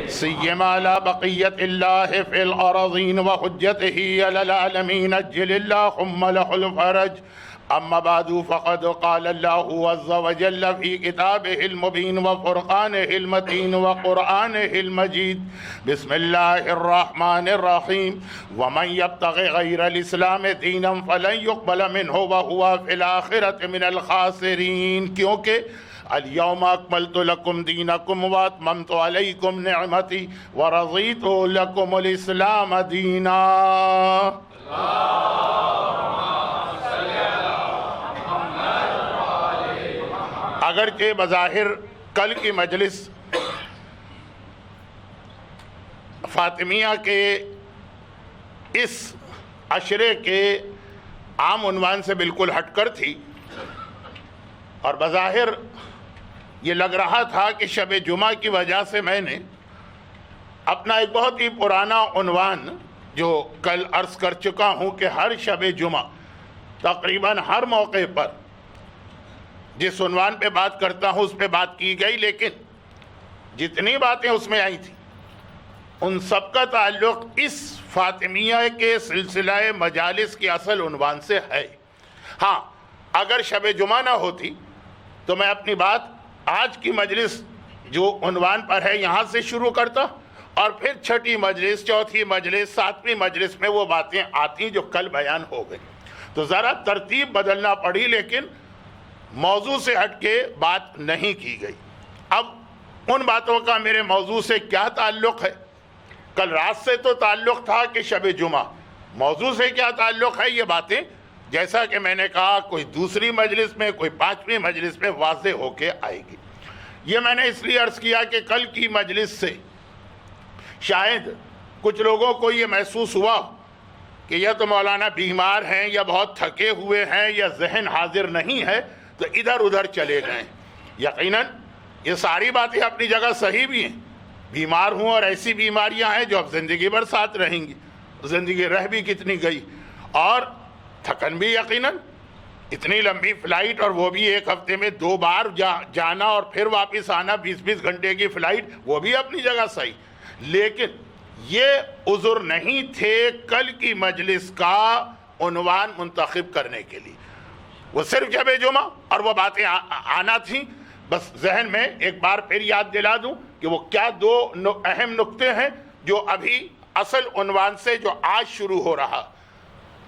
سيما على بقية الله في الأراضين وحجته على العالمين أجل اللهم له الفرج. أما بعد فقد قال الله عز وجل في كتابه المبين وفرقانه المتين وقرآنه المجيد: بسم الله الرحمن الرحيم. ومن يبتغي غير الإسلام دينا فلن يقبل منه وهو في الآخرة من الخاسرين. کیونکہ اليوم اکملت لکم دینکم واتممت علیکم نعمتی ورضیت لکم الاسلام دینا. اگرچہ بظاہر کل کی مجلس فاطمیہ کے اس عشرے کے عام عنوان سے بالکل ہٹ کر تھی، اور بظاہر یہ لگ رہا تھا کہ شب جمعہ کی وجہ سے میں نے اپنا ایک بہت ہی پرانا عنوان جو کل عرض کر چکا ہوں کہ ہر شب جمعہ تقریباً ہر موقع پر جس عنوان پہ بات کرتا ہوں اس پہ بات کی گئی، لیکن جتنی باتیں اس میں آئی تھیں ان سب کا تعلق اس فاطمیہ کے سلسلہ مجالس کی اصل عنوان سے ہے. ہاں، اگر شب جمعہ نہ ہوتی تو میں اپنی بات آج کی مجلس جو عنوان پر ہے یہاں سے شروع کرتا، اور پھر چھٹی مجلس، چوتھی مجلس، ساتویں مجلس میں وہ باتیں آتی جو کل بیان ہو گئی. تو ذرا ترتیب بدلنا پڑی، لیکن موضوع سے ہٹ کے بات نہیں کی گئی. اب ان باتوں کا میرے موضوع سے کیا تعلق ہے؟ کل رات سے تو تعلق تھا کہ شب جمعہ، موضوع سے کیا تعلق ہے؟ یہ باتیں جیسا کہ میں نے کہا کوئی دوسری مجلس میں، کوئی پانچویں مجلس میں واضح ہو کے آئے گی. یہ میں نے اس لیے عرض کیا کہ کل کی مجلس سے شاید کچھ لوگوں کو یہ محسوس ہوا کہ یا تو مولانا بیمار ہیں یا بہت تھکے ہوئے ہیں یا ذہن حاضر نہیں ہے تو ادھر ادھر چلے گئے. یقیناً یہ ساری باتیں اپنی جگہ صحیح بھی ہیں. بیمار ہوں اور ایسی بیماریاں ہیں جو اب زندگی بھر ساتھ رہیں گی، زندگی رہ بھی کتنی گئی، اور تھکن بھی یقیناً اتنی لمبی فلائٹ، اور وہ بھی ایک ہفتے میں 2 بار جانا اور پھر واپس آنا، 20 گھنٹے کی فلائٹ، وہ بھی اپنی جگہ صحیح. لیکن یہ عذر نہیں تھے کل کی مجلس کا عنوان منتخب کرنے کے لیے. وہ صرف شب جمعہ اور وہ باتیں آنا تھیں. بس ذہن میں ایک بار پھر یاد دلا دوں کہ وہ کیا 2 اہم نقطے ہیں جو ابھی اصل عنوان سے جو آج شروع ہو رہا،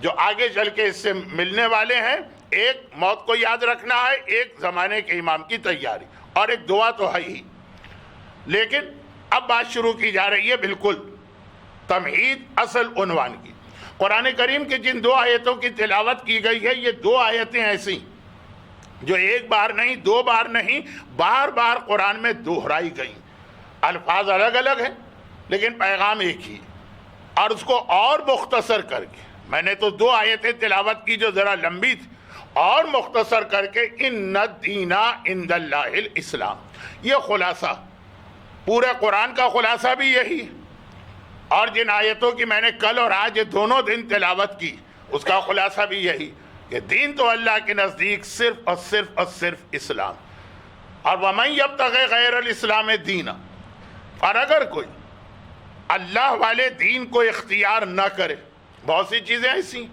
جو آگے چل کے اس سے ملنے والے ہیں. ایک موت کو یاد رکھنا ہے، ایک زمانے کے امام کی تیاری، اور ایک دعا تو ہے ہی. لیکن اب بات شروع کی جا رہی ہے بالکل تمہید اصل عنوان کی. قرآن کریم کی جن 2 آیتوں کی تلاوت کی گئی ہے، یہ 2 آیتیں ایسی جو ایک بار نہیں، 2 بار نہیں، بار بار قرآن میں دہرائی گئیں. الفاظ الگ الگ ہیں لیکن پیغام ایک ہی، اور اس کو اور مختصر کر کے میں نے تو 2 آیتیں تلاوت کی جو ذرا لمبی تھی، اور مختصر کر کے ان الدین عند اللہ الاسلام. یہ خلاصہ پورے قرآن کا خلاصہ بھی یہی، اور جن آیتوں کی میں نے کل اور آج یہ دونوں دن تلاوت کی اس کا خلاصہ بھی یہی کہ دین تو اللہ کے نزدیک صرف اور صرف اور صرف اسلام. اور وَمَن يَبْتَغِ غَيْرَ الْإِسْلَامِ دِينًا، اور اگر کوئی اللہ والے دین کو اختیار نہ کرے، بہت سی چیزیں ایسی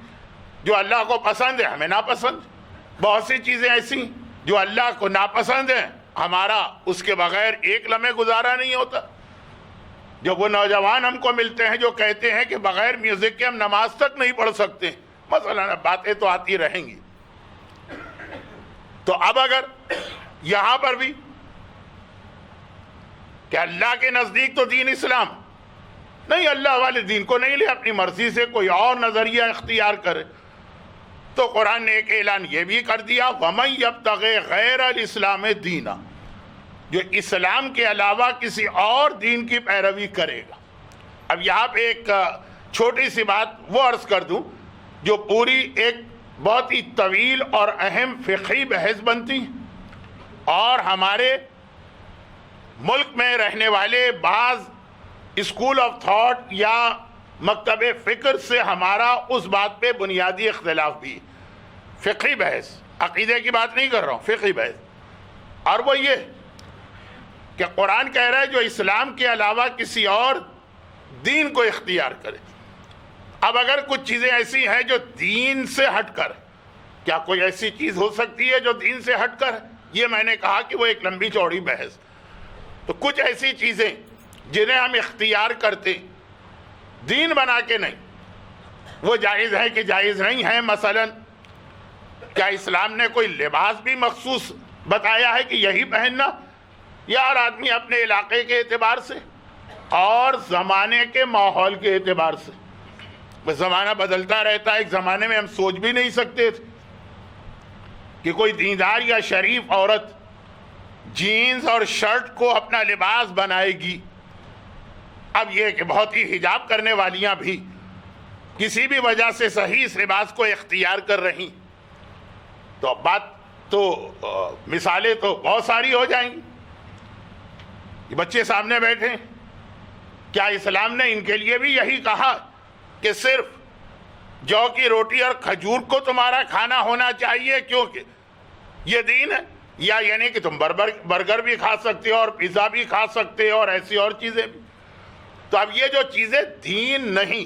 جو اللہ کو پسند ہے ہمیں ناپسند، بہت سی چیزیں ایسی جو اللہ کو ناپسند ہیں ہمارا اس کے بغیر ایک لمحے گزارا نہیں ہوتا. جو وہ نوجوان ہم کو ملتے ہیں جو کہتے ہیں کہ بغیر میوزک کے ہم نماز تک نہیں پڑھ سکتے، مثلا باتیں تو آتی رہیں گی. تو اب اگر یہاں پر بھی کہ اللہ کے نزدیک تو دین اسلام نہیں، اللہ والے دین کو نہیں لے، اپنی مرضی سے کوئی اور نظریہ اختیار کرے، تو قرآن نے ایک اعلان یہ بھی کر دیا وَمَن يَبْتَغِ غَيْرَ الْإِسْلَامِ دِينًا، جو اسلام کے علاوہ کسی اور دین کی پیروی کرے گا. اب یہاں پہ ایک چھوٹی سی بات وہ عرض کر دوں جو پوری ایک بہت ہی طویل اور اہم فقہی بحث بنتی، اور ہمارے ملک میں رہنے والے بعض اسکول آف تھاٹ یا مکتب فکر سے ہمارا اس بات پہ بنیادی اختلاف بھی. فقہی بحث عقیدے کی بات نہیں کر رہا ہوں، فقہی بحث. اور وہ یہ کہ قرآن کہہ رہا ہے جو اسلام کے علاوہ کسی اور دین کو اختیار کرے. اب اگر کچھ چیزیں ایسی ہیں جو دین سے ہٹ کر، کیا کوئی ایسی چیز ہو سکتی ہے جو دین سے ہٹ کر؟ یہ میں نے کہا کہ وہ ایک لمبی چوڑی بحث. تو کچھ ایسی چیزیں جنہیں ہم اختیار کرتے دین بنا کے نہیں، وہ جائز ہے کہ جائز نہیں ہے. مثلا کیا اسلام نے کوئی لباس بھی مخصوص بتایا ہے کہ یہی پہننا؟ یا ہر آدمی اپنے علاقے کے اعتبار سے اور زمانے کے ماحول کے اعتبار سے، زمانہ بدلتا رہتا ہے. ایک زمانے میں ہم سوچ بھی نہیں سکتے تھے کہ کوئی دیندار یا شریف عورت جینز اور شرٹ کو اپنا لباس بنائے گی. اب یہ کہ بہت ہی حجاب کرنے والیاں بھی کسی بھی وجہ سے صحیح اس لباس کو اختیار کر رہی، تو بات تو مثالیں تو بہت ساری ہو جائیں گی. یہ بچے سامنے بیٹھے، کیا اسلام نے ان کے لیے بھی یہی کہا کہ صرف جو کی روٹی اور کھجور کو تمہارا کھانا ہونا چاہیے کیونکہ یہ دین ہے؟ یا یعنی کہ تم برگر بھی کھا سکتے ہو اور پیزا بھی کھا سکتے ہو اور ایسی اور چیزیں بھی. تو اب یہ جو چیزیں دین نہیں،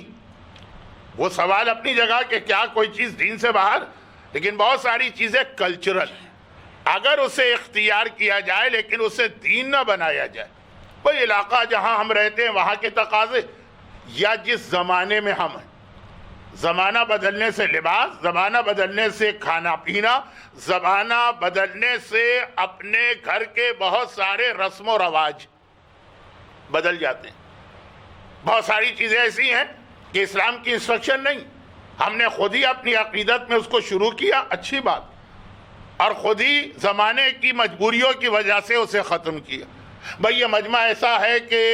وہ سوال اپنی جگہ کہ کیا کوئی چیز دین سے باہر، لیکن بہت ساری چیزیں کلچرل ہیں. اگر اسے اختیار کیا جائے لیکن اسے دین نہ بنایا جائے، کوئی علاقہ جہاں ہم رہتے ہیں وہاں کے تقاضے یا جس زمانے میں ہم ہیں، زمانہ بدلنے سے لباس، زمانہ بدلنے سے کھانا پینا، زمانہ بدلنے سے اپنے گھر کے بہت سارے رسم و رواج بدل جاتے ہیں. بہت ساری چیزیں ایسی ہیں کہ اسلام کی انسٹرکشن نہیں، ہم نے خود ہی اپنی عقیدت میں اس کو شروع کیا، اچھی بات، اور خود ہی زمانے کی مجبوریوں کی وجہ سے اسے ختم کیا. بھئی یہ مجمع ایسا ہے کہ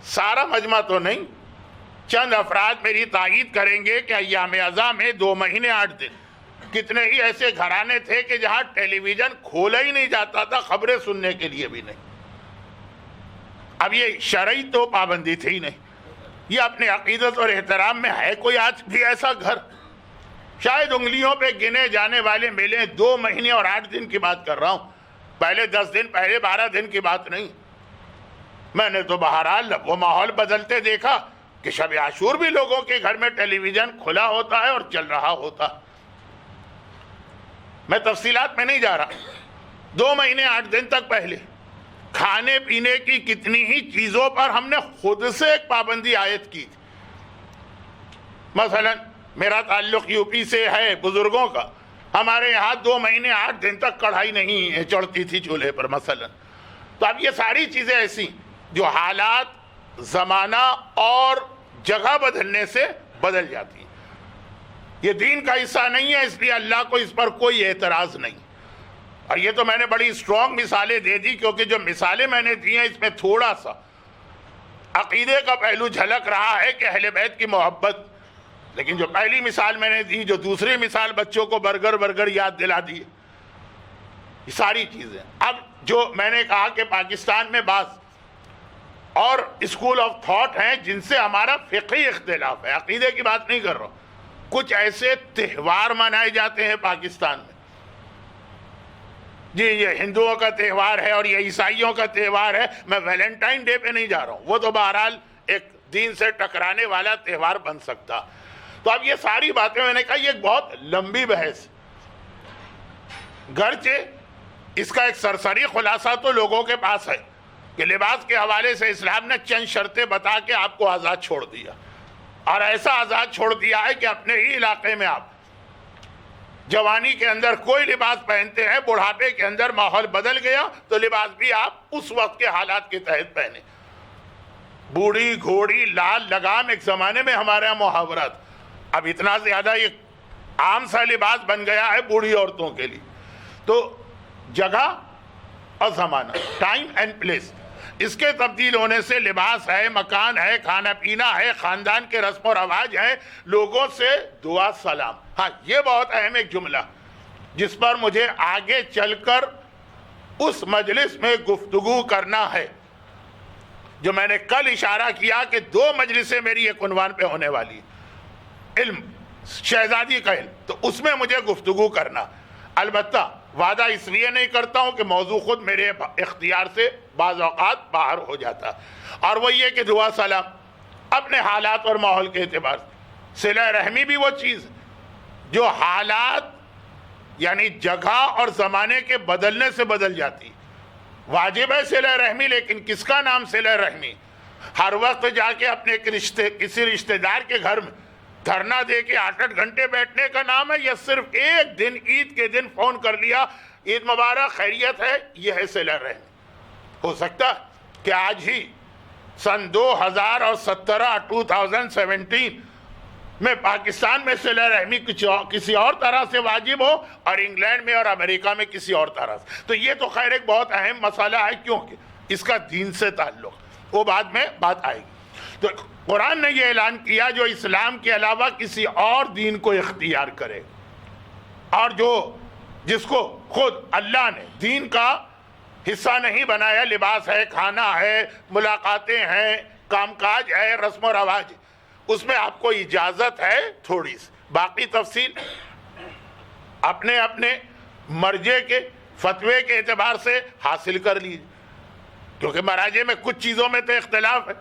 سارا مجمع تو نہیں، چند افراد میری تائید کریں گے کہ ایام ازاں میں 2 مہینے 8 دن کتنے ہی ایسے گھرانے تھے کہ جہاں ٹیلی ویژن کھولا ہی نہیں جاتا تھا، خبریں سننے کے لیے بھی نہیں. اب یہ شرعی تو پابندی تھی ہی نہیں، یہ اپنے عقیدت اور احترام میں ہے کوئی آج بھی ایسا گھر؟ شاید انگلیوں پہ گنے جانے والے ملیں. 2 مہینے اور 8 دن کی بات کر رہا ہوں، پہلے 10 دن، پہلے 12 دن کی بات نہیں. میں نے تو بہرحال وہ ماحول بدلتے دیکھا کہ شب عاشور بھی لوگوں کے گھر میں ٹیلی ویژن کھلا ہوتا ہے اور چل رہا ہوتا. میں تفصیلات میں نہیں جا رہا. 2 مہینے 8 دن تک پہلے کھانے پینے کی کتنی ہی چیزوں پر ہم نے خود سے ایک پابندی عائد کی تھی. مثلا میرا تعلق یو پی سے ہے، بزرگوں کا، ہمارے یہاں 2 مہینے 8 دن تک کڑھائی نہیں چڑھتی تھی چولہے پر مثلا. تو اب یہ ساری چیزیں ایسی جو حالات، زمانہ اور جگہ بدلنے سے بدل جاتی ہیں. یہ دین کا حصہ نہیں ہے، اس لیے اللہ کو اس پر کوئی اعتراض نہیں. اور یہ تو میں نے بڑی اسٹرانگ مثالیں دے دی، کیونکہ جو مثالیں میں نے دی ہیں اس میں تھوڑا سا عقیدے کا پہلو جھلک رہا ہے کہ اہل بیت کی محبت. لیکن جو پہلی مثال میں نے دی، جو دوسری مثال بچوں کو برگر یاد دلا دی، یہ ساری چیزیں. اب جو میں نے کہا کہ پاکستان میں بعض اور اسکول آف تھاٹ ہیں جن سے ہمارا فقہی اختلاف ہے، عقیدے کی بات نہیں کر رہا ہوں. کچھ ایسے تہوار منائے جاتے ہیں پاکستان میں، جی یہ ہندوؤں کا تہوار ہے اور یہ عیسائیوں کا تہوار ہے. میں ویلنٹائن ڈے پہ نہیں جا رہا ہوں، وہ تو بہرحال ایک دین سے ٹکرانے والا تہوار بن سکتا. تو اب یہ ساری باتیں میں نے کہا یہ ایک بہت لمبی بحث، گرچہ اس کا ایک سرسری خلاصہ تو لوگوں کے پاس ہے کہ لباس کے حوالے سے اسلام نے چند شرطیں بتا کے آپ کو آزاد چھوڑ دیا، اور ایسا آزاد چھوڑ دیا ہے کہ اپنے ہی علاقے میں آپ جوانی کے اندر کوئی لباس پہنتے ہیں، بڑھاپے کے اندر ماحول بدل گیا تو لباس بھی آپ اس وقت کے حالات کے تحت پہنے. بوڑھی گھوڑی لال لگام ایک زمانے میں ہمارے یہاں محاورہ تھا، اب اتنا زیادہ یہ عام سا لباس بن گیا ہے بوڑھی عورتوں کے لیے. تو جگہ اور زمانہ، ٹائم اینڈ پلیس، اس کے تبدیل ہونے سے لباس ہے، مکان ہے، کھانا پینا ہے، خاندان کے رسم و رواج ہیں، لوگوں سے دعا سلام. ہاں یہ بہت اہم ایک جملہ جس پر مجھے آگے چل کر اس مجلس میں گفتگو کرنا ہے، جو میں نے کل اشارہ کیا کہ 2 مجلسیں میری ایک عنوان پہ ہونے والی، علم، شہزادی کا علم، تو اس میں مجھے گفتگو کرنا. البتہ وعدہ اس لیے نہیں کرتا ہوں کہ موضوع خود میرے اختیار سے بعض اوقات باہر ہو جاتا، اور وہ یہ کہ دعا سلام اپنے حالات اور ماحول کے اعتبار سے۔ صلہ رحمی بھی وہ چیز جو حالات یعنی جگہ اور زمانے کے بدلنے سے بدل جاتی۔ واجب ہے صلہ رحمی، لیکن کس کا نام صلہ رحمی؟ ہر وقت جا کے اپنے کسی رشتہ دار کے گھر میں دھرنا دے کے 8 گھنٹے بیٹھنے کا نام ہے، یا صرف ایک دن عید کے دن فون کر لیا عید مبارک خیریت ہے، یہ ہے صلہ رحمی؟ ہو سکتا ہے کہ آج ہی سن 2017 میں پاکستان میں صلہ رحمی کسی اور طرح سے واجب ہو، اور انگلینڈ میں اور امریکہ میں کسی اور طرح سے۔ تو یہ تو خیر ایک بہت اہم مسئلہ ہے، کیونکہ اس کا دین سے تعلق، وہ بعد میں بات آئے گی۔ تو قرآن نے یہ اعلان کیا جو اسلام کے علاوہ کسی اور دین کو اختیار کرے، اور جس کو خود اللہ نے دین کا حصہ نہیں بنایا، لباس ہے، کھانا ہے، ملاقاتیں ہیں، کام کاج ہے، رسم و رواج، اس میں آپ کو اجازت ہے تھوڑی سی، باقی تفصیل اپنے اپنے مرجع کے فتوے کے اعتبار سے حاصل کر لیجیے، کیونکہ مراجع میں کچھ چیزوں میں تو اختلاف ہے۔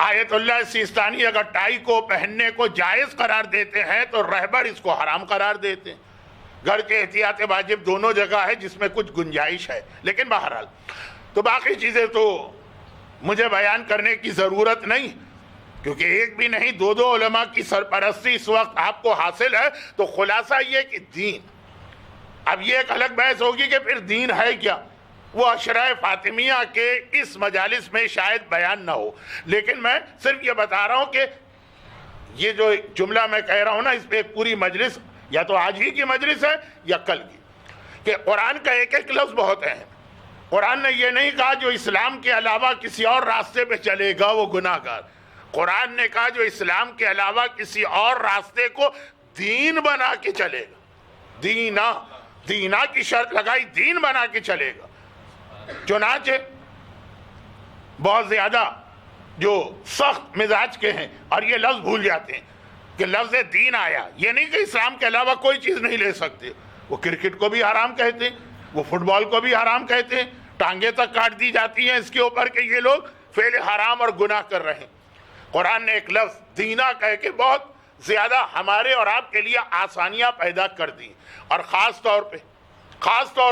آیت اللہ سیستانی اگر ٹائی کو پہننے کو جائز قرار دیتے ہیں تو رہبر اس کو حرام قرار دیتے ہیں۔ گھر کے احتیاط واجب دونوں جگہ ہے جس میں کچھ گنجائش ہے، لیکن بہرحال تو باقی چیزیں تو مجھے بیان کرنے کی ضرورت نہیں، کیونکہ ایک بھی نہیں 2 علماء کی سرپرستی اس وقت آپ کو حاصل ہے۔ تو خلاصہ یہ کہ دین، اب یہ ایک الگ بحث ہوگی کہ پھر دین ہے کیا، وہ عشرہ فاطمیہ کے اس مجالس میں شاید بیان نہ ہو، لیکن میں صرف یہ بتا رہا ہوں کہ یہ جو جملہ میں کہہ رہا ہوں نا، اس پہ ایک پوری مجلس یا تو آج ہی کی مجلس ہے یا کل کی، کہ قرآن کا ایک ایک لفظ بہت اہم۔ قرآن نے یہ نہیں کہا جو اسلام کے علاوہ کسی اور راستے پہ چلے گا وہ گناہ گار، قرآن نے کہا جو اسلام کے علاوہ کسی اور راستے کو دین بنا کے چلے گا، دینا کی شرط لگائی، دین بنا کے چلے گا۔ چنانچہ بہت زیادہ جو سخت مزاج کے ہیں اور یہ لفظ بھول جاتے ہیں کہ لفظ دین آیا، یہ نہیں کہ اسلام کے علاوہ کوئی چیز نہیں لے سکتے، وہ کرکٹ کو بھی حرام کہتے ہیں، وہ فٹ بال کو بھی حرام کہتے ہیں، ٹانگیں تک کاٹ دی جاتی ہیں اس کے اوپر کہ یہ لوگ فعل حرام اور گناہ کر رہے ہیں۔ قرآن نے ایک لفظ دینا کہہ کے بہت زیادہ ہمارے اور آپ کے لیے آسانیاں پیدا کر دی، اور خاص طور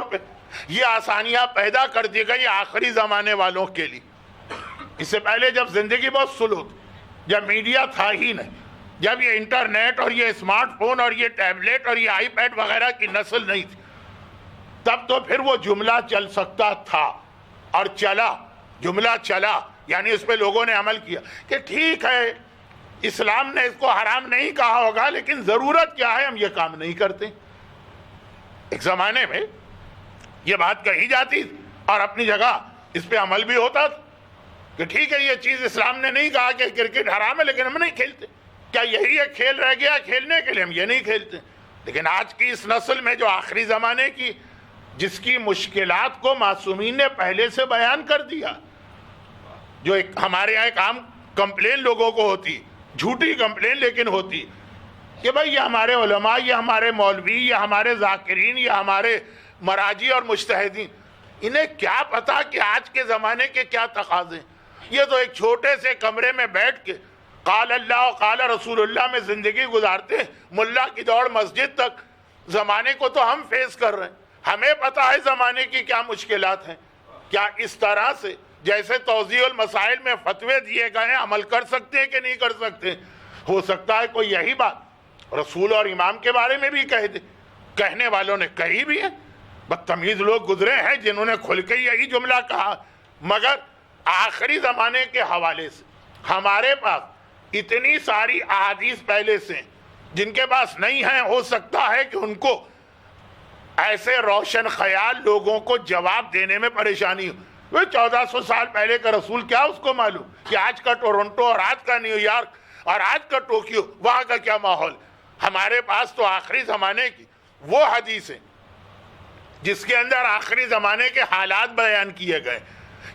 پہ یہ آسانیاں پیدا کر دی گئی آخری زمانے والوں کے لیے۔ اس سے پہلے جب زندگی بہت سلو تھی، جب میڈیا تھا ہی نہیں، جب یہ انٹرنیٹ اور یہ اسمارٹ فون اور یہ ٹیبلیٹ اور یہ آئی پیڈ وغیرہ کی نسل نہیں تھی، تب تو پھر وہ جملہ چل سکتا تھا، اور جملہ چلا یعنی اس پہ لوگوں نے عمل کیا کہ ٹھیک ہے اسلام نے اس کو حرام نہیں کہا ہوگا، لیکن ضرورت کیا ہے، ہم یہ کام نہیں کرتے۔ ایک زمانے میں یہ بات کہی جاتی اور اپنی جگہ اس پہ عمل بھی ہوتا تھا کہ ٹھیک ہے یہ چیز اسلام نے نہیں کہا کہ کرکٹ حرام ہے، لیکن ہم نہیں کھیلتے۔ کیا یہی ایک کھیل رہ گیا کھیلنے کے لیے؟ ہم یہ نہیں کھیلتے۔ لیکن آج کی اس نسل میں جو آخری زمانے کی جس کی مشکلات کو معصومین نے پہلے سے بیان کر دیا، جو ہمارے یہاں ایک عام کمپلین لوگوں کو ہوتی، جھوٹی کمپلین لیکن ہوتی، کہ بھائی یہ ہمارے علماء، یہ ہمارے مولوی، یہ ہمارے ذاکرین، یہ ہمارے مراجی اور مجتہدین، انہیں کیا پتا کہ آج کے زمانے کے کیا تقاضے۔ یہ تو ایک چھوٹے سے کمرے میں بیٹھ کے قال اللہ و قال رسول اللہ میں زندگی گزارتے ہیں، ملا کی دوڑ مسجد تک۔ زمانے کو تو ہم فیس کر رہے ہیں، ہمیں پتا ہے زمانے کی کیا مشکلات ہیں۔ کیا اس طرح سے جیسے توضیح المسائل میں فتوے دیے گئے ہیں عمل کر سکتے ہیں کہ نہیں کر سکتے؟ ہو سکتا ہے کوئی یہی بات رسول اور امام کے بارے میں بھی کہہ دے، کہنے والوں نے کہی بھی ہے، بدتمیز لوگ گزرے ہیں جنہوں نے کھل کے یہی جملہ کہا، مگر آخری زمانے کے حوالے سے ہمارے پاس اتنی ساری احادیث پہلے سے جن کے پاس نہیں ہیں، ہو سکتا ہے کہ ان کو ایسے روشن خیال لوگوں کو جواب دینے میں پریشانی ہو۔ 1400 سال پہلے کا رسول کیا اس کو معلوم کہ آج کا ٹورنٹو اور آج کا نیو یارک اور آج کا ٹوکیو وہاں کا کیا ماحول۔ ہمارے پاس تو آخری زمانے کی وہ حدیث ہے جس کے اندر آخری زمانے کے حالات بیان کیے گئے۔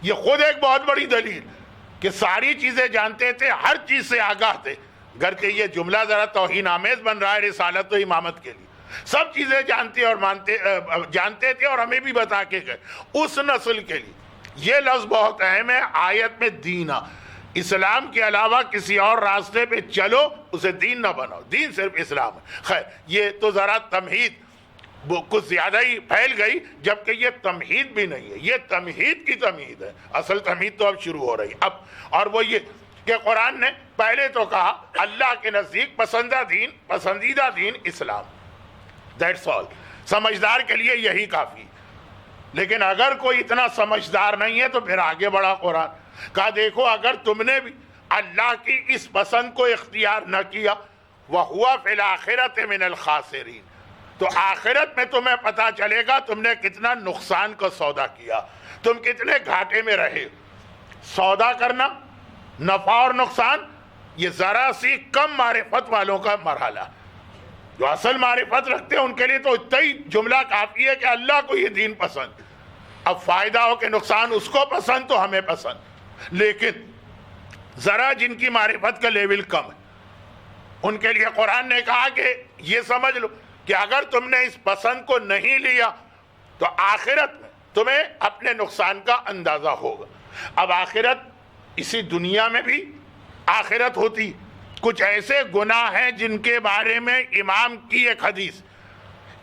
یہ خود ایک بہت بڑی دلیل کہ ساری چیزیں جانتے تھے، ہر چیز سے آگاہ تھے، گرچہ یہ جملہ ذرا توہین آمیز بن رہا ہے رسالت و امامت کے لیے، سب چیزیں جانتے اور جانتے تھے اور ہمیں بھی بتا کے گئے. اس نسل کے لیے یہ لفظ بہت اہم ہے آیت میں. دینا، اسلام کے علاوہ کسی اور راستے پہ چلو اسے دین نہ بناؤ، دین صرف اسلام ہے. خیر یہ تو ذرا تمہید وہ کچھ زیادہ ہی پھیل گئی، جبکہ یہ تمہید بھی نہیں ہے، یہ تمہید کی تمہید ہے. اصل تمہید تو اب شروع ہو رہی اب، اور وہ یہ کہ قرآن نے پہلے تو کہا اللہ کے نزدیک پسندیدہ دین اسلام. That's all. سمجھدار کے لیے یہی کافی. لیکن اگر کوئی اتنا سمجھدار نہیں ہے تو پھر آگے بڑھا قرآن. کہا دیکھو اگر تم نے بھی اللہ کی اس پسند کو اختیار نہ کیا، وَهُوَ فِي الْآخِرَةِ مِنَ الْخَاسِرِينَ، تو آخرت میں تمہیں پتا چلے گا تم نے کتنا نقصان کا سودا کیا، تم کتنے گھاٹے میں رہے. سودا کرنا، نفع اور نقصان، یہ ذرا سی کم معرفت والوں کا مرحلہ. جو اصل معرفت رکھتے ہیں ان کے لیے تو اتنا ہی جملہ کافی ہے کہ اللہ کو یہ دین پسند. اب فائدہ ہو کہ نقصان اس کو پسند تو ہمیں پسند. لیکن ذرا جن کی معرفت کا لیول کم ہے ان کے لیے قرآن نے کہا کہ یہ سمجھ لو کہ اگر تم نے اس پسند کو نہیں لیا تو آخرت میں تمہیں اپنے نقصان کا اندازہ ہوگا. اب آخرت اسی دنیا میں بھی آخرت ہوتی. کچھ ایسے گناہ ہیں جن کے بارے میں امام کی ایک حدیث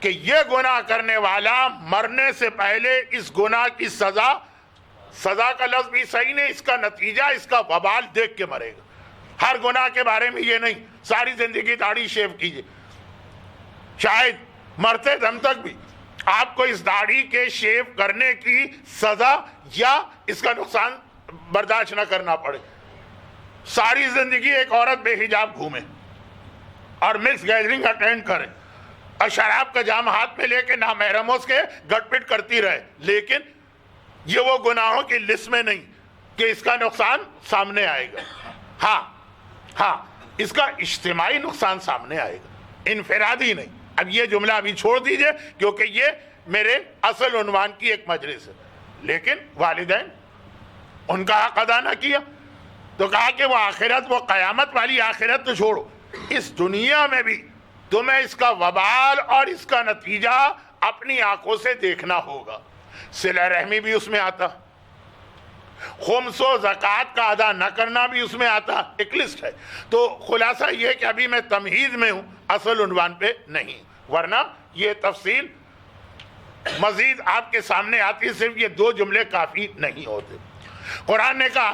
کہ یہ گناہ کرنے والا مرنے سے پہلے اس گناہ کی سزا کا لفظ بھی صحیح نہیں، اس کا نتیجہ، اس کا وبال دیکھ کے مرے گا. ہر گناہ کے بارے میں یہ نہیں ساری زندگی داڑھی شیو کیجئے، شاید مرتے دم تک بھی آپ کو اس داڑھی کے شیو کرنے کی سزا یا اس کا نقصان برداشت نہ کرنا پڑے. ساری زندگی ایک عورت بے حجاب گھومے اور مکس گیدرنگ اٹینڈ کرے اور شراب کا جام ہاتھ میں لے کے نامحرموں کے گٹ پٹ کرتی رہے، لیکن یہ وہ گناہوں کی لسٹ میں نہیں کہ اس کا نقصان سامنے آئے گا. ہاں اس کا اجتماعی نقصان سامنے آئے گا، انفرادی نہیں. اب یہ جملہ ابھی چھوڑ دیجئے کیونکہ یہ میرے اصل عنوان کی ایک مجلس ہے. لیکن والدین ان کا حق ادا نہ کیا تو کہا کہ وہ آخرت، وہ قیامت والی آخرت تو چھوڑو، اس دنیا میں بھی تمہیں اس کا وبال اور اس کا نتیجہ اپنی آنکھوں سے دیکھنا ہوگا. صلہ رحمی بھی اس میں آتا، خمس و زکوٰۃ کا ادا نہ کرنا بھی اس میں آتا، ایک لسٹ ہے. تو خلاصہ یہ کہ ابھی میں تمہید میں ہوں، اصل عنوان پہ نہیں، ورنہ یہ تفصیل مزید آپ کے سامنے آتی. صرف یہ دو جملے کافی نہیں ہوتے. قرآن نے کہا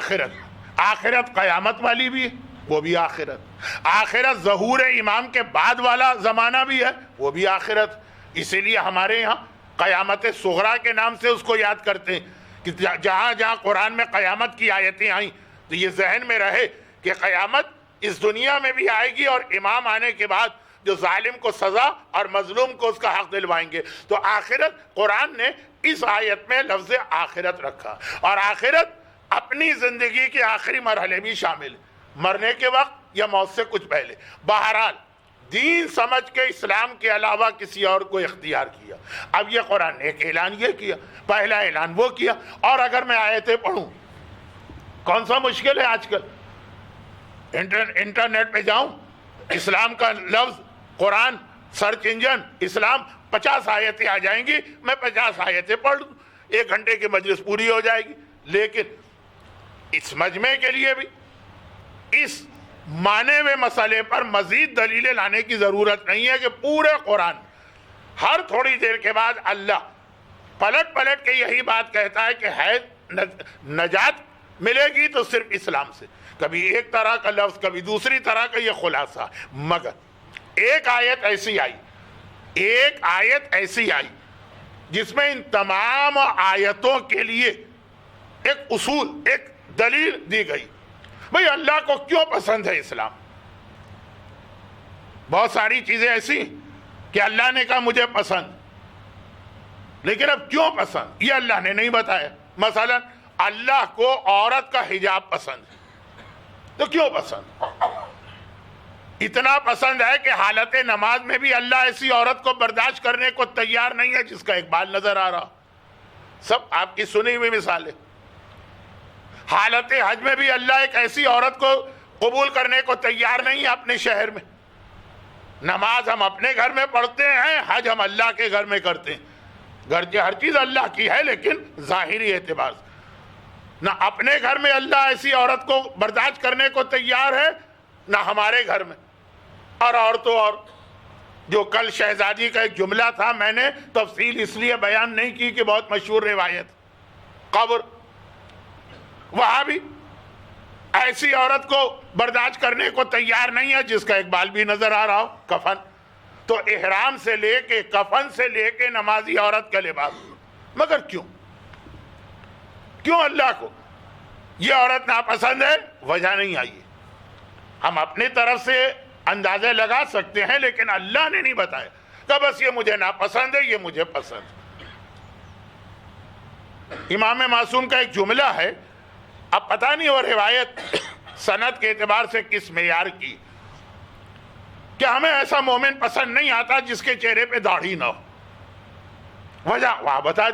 آخرت قیامت والی بھی ہے، وہ بھی آخرت ظہور امام کے بعد والا زمانہ بھی ہے، وہ بھی آخرت. اسی لیے ہمارے یہاں قیامت صغریٰ کے نام سے اس کو یاد کرتے ہیں کہ جہاں جہاں قرآن میں قیامت کی آیتیں آئیں تو یہ ذہن میں رہے کہ قیامت اس دنیا میں بھی آئے گی اور امام آنے کے بعد جو ظالم کو سزا اور مظلوم کو اس کا حق دلوائیں گے. تو آخرت قرآن نے اس آیت میں لفظ آخرت رکھا، اور آخرت اپنی زندگی کے آخری مرحلے بھی شامل ہے، مرنے کے وقت یا موت سے کچھ پہلے. بہرحال دین سمجھ کے اسلام کے علاوہ کسی اور کو اختیار کیا. اب یہ قرآن نے ایک اعلان یہ کیا، پہلا اعلان وہ کیا. اور اگر میں آیتیں پڑھوں، کون سا مشکل ہے آج کل، انٹرنیٹ پہ جاؤں، اسلام کا لفظ قرآن سرچ انجن اسلام، 50 آیتیں آ جائیں گی، میں 50 آیتیں پڑھ لوں، 1 گھنٹے کی مجلس پوری ہو جائے گی. لیکن اس مجمع کے لیے بھی اس معنی میں مسئلے پر مزید دلیلیں لانے کی ضرورت نہیں ہے کہ پورے قرآن ہر تھوڑی دیر کے بعد اللہ پلٹ کے یہی بات کہتا ہے کہ ہے نجات ملے گی تو صرف اسلام سے. کبھی ایک طرح کا لفظ، کبھی دوسری طرح کا، یہ خلاصہ. مگر ایک آیت ایسی آئی جس میں ان تمام آیتوں کے لیے ایک اصول، ایک دلیل دی گئی. بھئی اللہ کو کیوں پسند ہے اسلام؟ بہت ساری چیزیں ایسی کہ اللہ نے کہا مجھے پسند، لیکن اب کیوں پسند یہ اللہ نے نہیں بتایا. مثلا اللہ کو عورت کا حجاب پسند ہے، تو کیوں پسند؟ اتنا پسند ہے کہ حالت نماز میں بھی اللہ ایسی عورت کو برداشت کرنے کو تیار نہیں ہے جس کا ایک بال نظر آ رہا. سب آپ کی سنی ہوئی مثالیں. حالت حج میں بھی اللہ ایک ایسی عورت کو قبول کرنے کو تیار نہیں ہے اپنے شہر میں. نماز ہم اپنے گھر میں پڑھتے ہیں، حج ہم اللہ کے گھر میں کرتے ہیں۔ گرچہ ہر چیز اللہ کی ہے لیکن ظاہری اعتبار سے نہ اپنے گھر میں اللہ ایسی عورت کو برداشت کرنے کو تیار ہے، نہ ہمارے گھر میں۔ اور تو اور جو کل شہزادی کا ایک جملہ تھا، میں نے تفصیل اس لیے بیان نہیں کی کہ بہت مشہور روایت، قبر، وہاں بھی ایسی عورت کو برداشت کرنے کو تیار نہیں ہے جس کا ایک بال بھی نظر آ رہا ہو، کفن۔ تو احرام سے لے کے کفن سے لے کے نمازی عورت کا لباس، مگر کیوں اللہ کو یہ عورت ناپسند ہے؟ وجہ نہیں آئی ہے۔ ہم اپنی طرف سے اندازے لگا سکتے ہیں لیکن اللہ نے نہیں بتایا کہ بس یہ مجھے ناپسند ہے، یہ مجھے پسند ہے۔ امام معصوم کا ایک جملہ ہے، اب پتہ نہیں وہ روایت سند کے اعتبار سے کس معیار کی، کہ ہمیں ایسا مومن پسند نہیں آتا جس کے چہرے پہ داڑھی نہ ہو۔ وجہ وہاں بتا،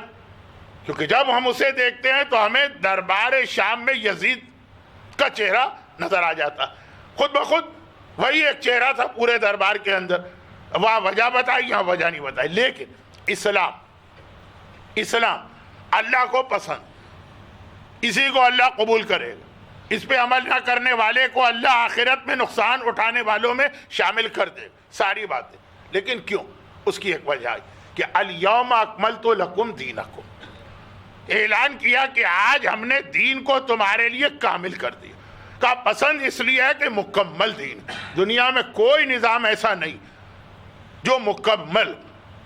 کیونکہ جب ہم اسے دیکھتے ہیں تو ہمیں دربار شام میں یزید کا چہرہ نظر آ جاتا، خود بخود وہی ایک چہرہ تھا پورے دربار کے اندر۔ وہاں وجہ بتائی، یہاں وجہ نہیں بتائی۔ لیکن اسلام اللہ کو پسند، اسی کو اللہ قبول کرے گا، اس پہ عمل نہ کرنے والے کو اللہ آخرت میں نقصان اٹھانے والوں میں شامل کر دے، ساری باتیں۔ لیکن کیوں؟ اس کی ایک وجہ ہے کہ الیوم اکملت لکم دینکم، اعلان کیا کہ آج ہم نے دین کو تمہارے لیے کامل کر دیا۔ کا پسند اس لیے ہے کہ مکمل دین، دنیا میں کوئی نظام ایسا نہیں جو مکمل،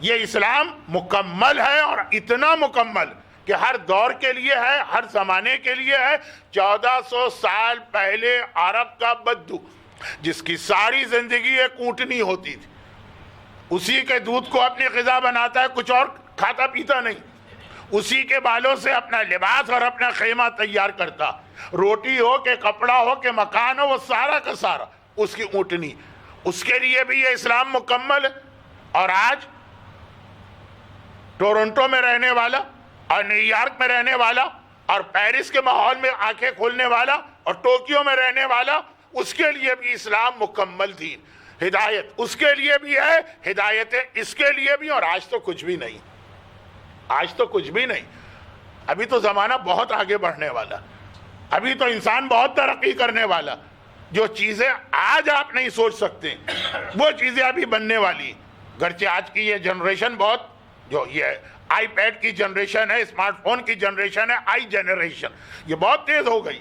یہ اسلام مکمل ہے، اور اتنا مکمل کہ ہر دور کے لیے ہے، ہر زمانے کے لیے ہے۔ 1400 سال پہلے عرب کا بدو جس کی ساری زندگی ایک اونٹنی ہوتی تھی، اسی کے دودھ کو اپنی غذا بناتا ہے، کچھ اور کھاتا پیتا نہیں، اسی کے بالوں سے اپنا لباس اور اپنا خیمہ تیار کرتا، روٹی ہو کہ کپڑا ہو کہ مکان ہو، وہ سارا کا سارا اس کی اونٹنی، اس کے لیے بھی یہ اسلام مکمل ہے۔ اور آج ٹورنٹو میں رہنے والا اور نیو یارک میں رہنے والا اور پیرس کے ماحول میں آنکھیں کھولنے والا اور ٹوکیو میں رہنے والا، اس کے لیے بھی اسلام مکمل دین، ہدایت اس کے لیے بھی ہے، ہدایتیں اس کے لیے بھی۔ اور آج تو کچھ بھی نہیں، آج تو کچھ بھی نہیں۔ ابھی تو زمانہ بہت آگے بڑھنے والا، ابھی تو انسان بہت ترقی کرنے والا، جو چیزیں آج آپ نہیں سوچ سکتے وہ چیزیں ابھی بننے والی۔ گرچہ آج کی یہ جنریشن بہت، جو یہ آئی پیڈ کی جنریشن ہے، اسمارٹ فون کی جنریشن ہے، آئی جنریشن، یہ بہت تیز ہو گئی،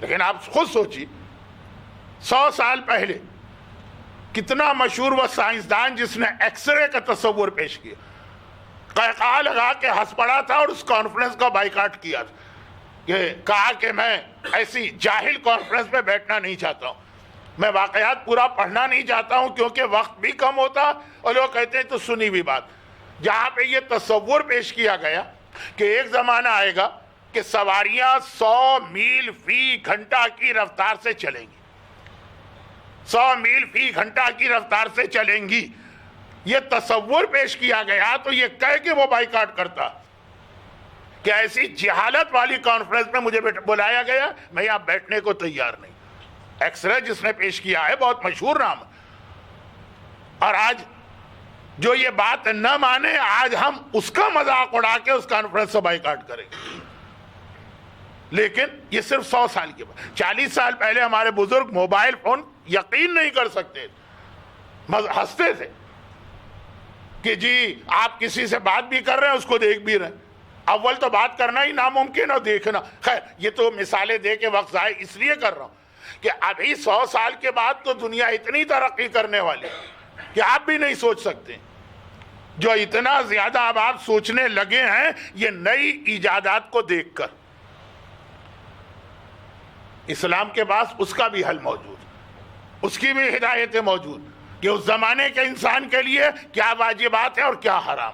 لیکن آپ خود سوچیے 100 سال پہلے کتنا مشہور وہ سائنسدان جس نے ایکس رے کا تصور پیش کیا، قہقہا لگا کے ہنس پڑا تھا اور اس کانفرنس کا بائیکاٹ کیا تھا، کہ کہا کہ میں ایسی جاہل کانفرنس میں بیٹھنا نہیں چاہتا ہوں، میں واقعات پورا پڑھنا نہیں چاہتا ہوں کیونکہ وقت بھی کم ہوتا، اور لوگ کہتے ہیں تو سنی بھی بات، جہاں پہ یہ تصور پیش کیا گیا کہ ایک زمانہ آئے گا کہ سواریاں 100 میل فی گھنٹہ کی رفتار سے چلیں گی، 100 میل فی گھنٹہ کی رفتار سے چلیں گی، یہ تصور پیش کیا گیا تو یہ کہہ کے وہ بائیکاٹ کرتا کہ ایسی جہالت والی کانفرنس میں مجھے بلایا گیا، میں یہاں بیٹھنے کو تیار نہیں۔ ایکس رے جس نے پیش کیا ہے، بہت مشہور نام، اور آج جو یہ بات نہ مانے، آج ہم اس کا مذاق اڑا کے اس کانفرنس سے بائیکاٹ کریں گے۔ لیکن یہ صرف 100 سال کے بعد، 40 سال پہلے ہمارے بزرگ موبائل فون یقین نہیں کر سکتے، ہنستے تھے کہ جی آپ کسی سے بات بھی کر رہے ہیں، اس کو دیکھ بھی رہے ہیں، اول تو بات کرنا ہی ناممکن اور دیکھنا۔ خیر یہ تو مثالیں دے کے وقت ضائع اس لیے کر رہا ہوں کہ ابھی 100 سال کے بعد تو دنیا اتنی ترقی کرنے والی کہ آپ بھی نہیں سوچ سکتے، جو اتنا زیادہ اب آپ سوچنے لگے ہیں یہ نئی ایجادات کو دیکھ کر۔ اسلام کے پاس اس کا بھی حل موجود، اس کی بھی ہدایتیں موجود کہ اس زمانے کے انسان کے لیے کیا واجبات ہیں اور کیا حرام۔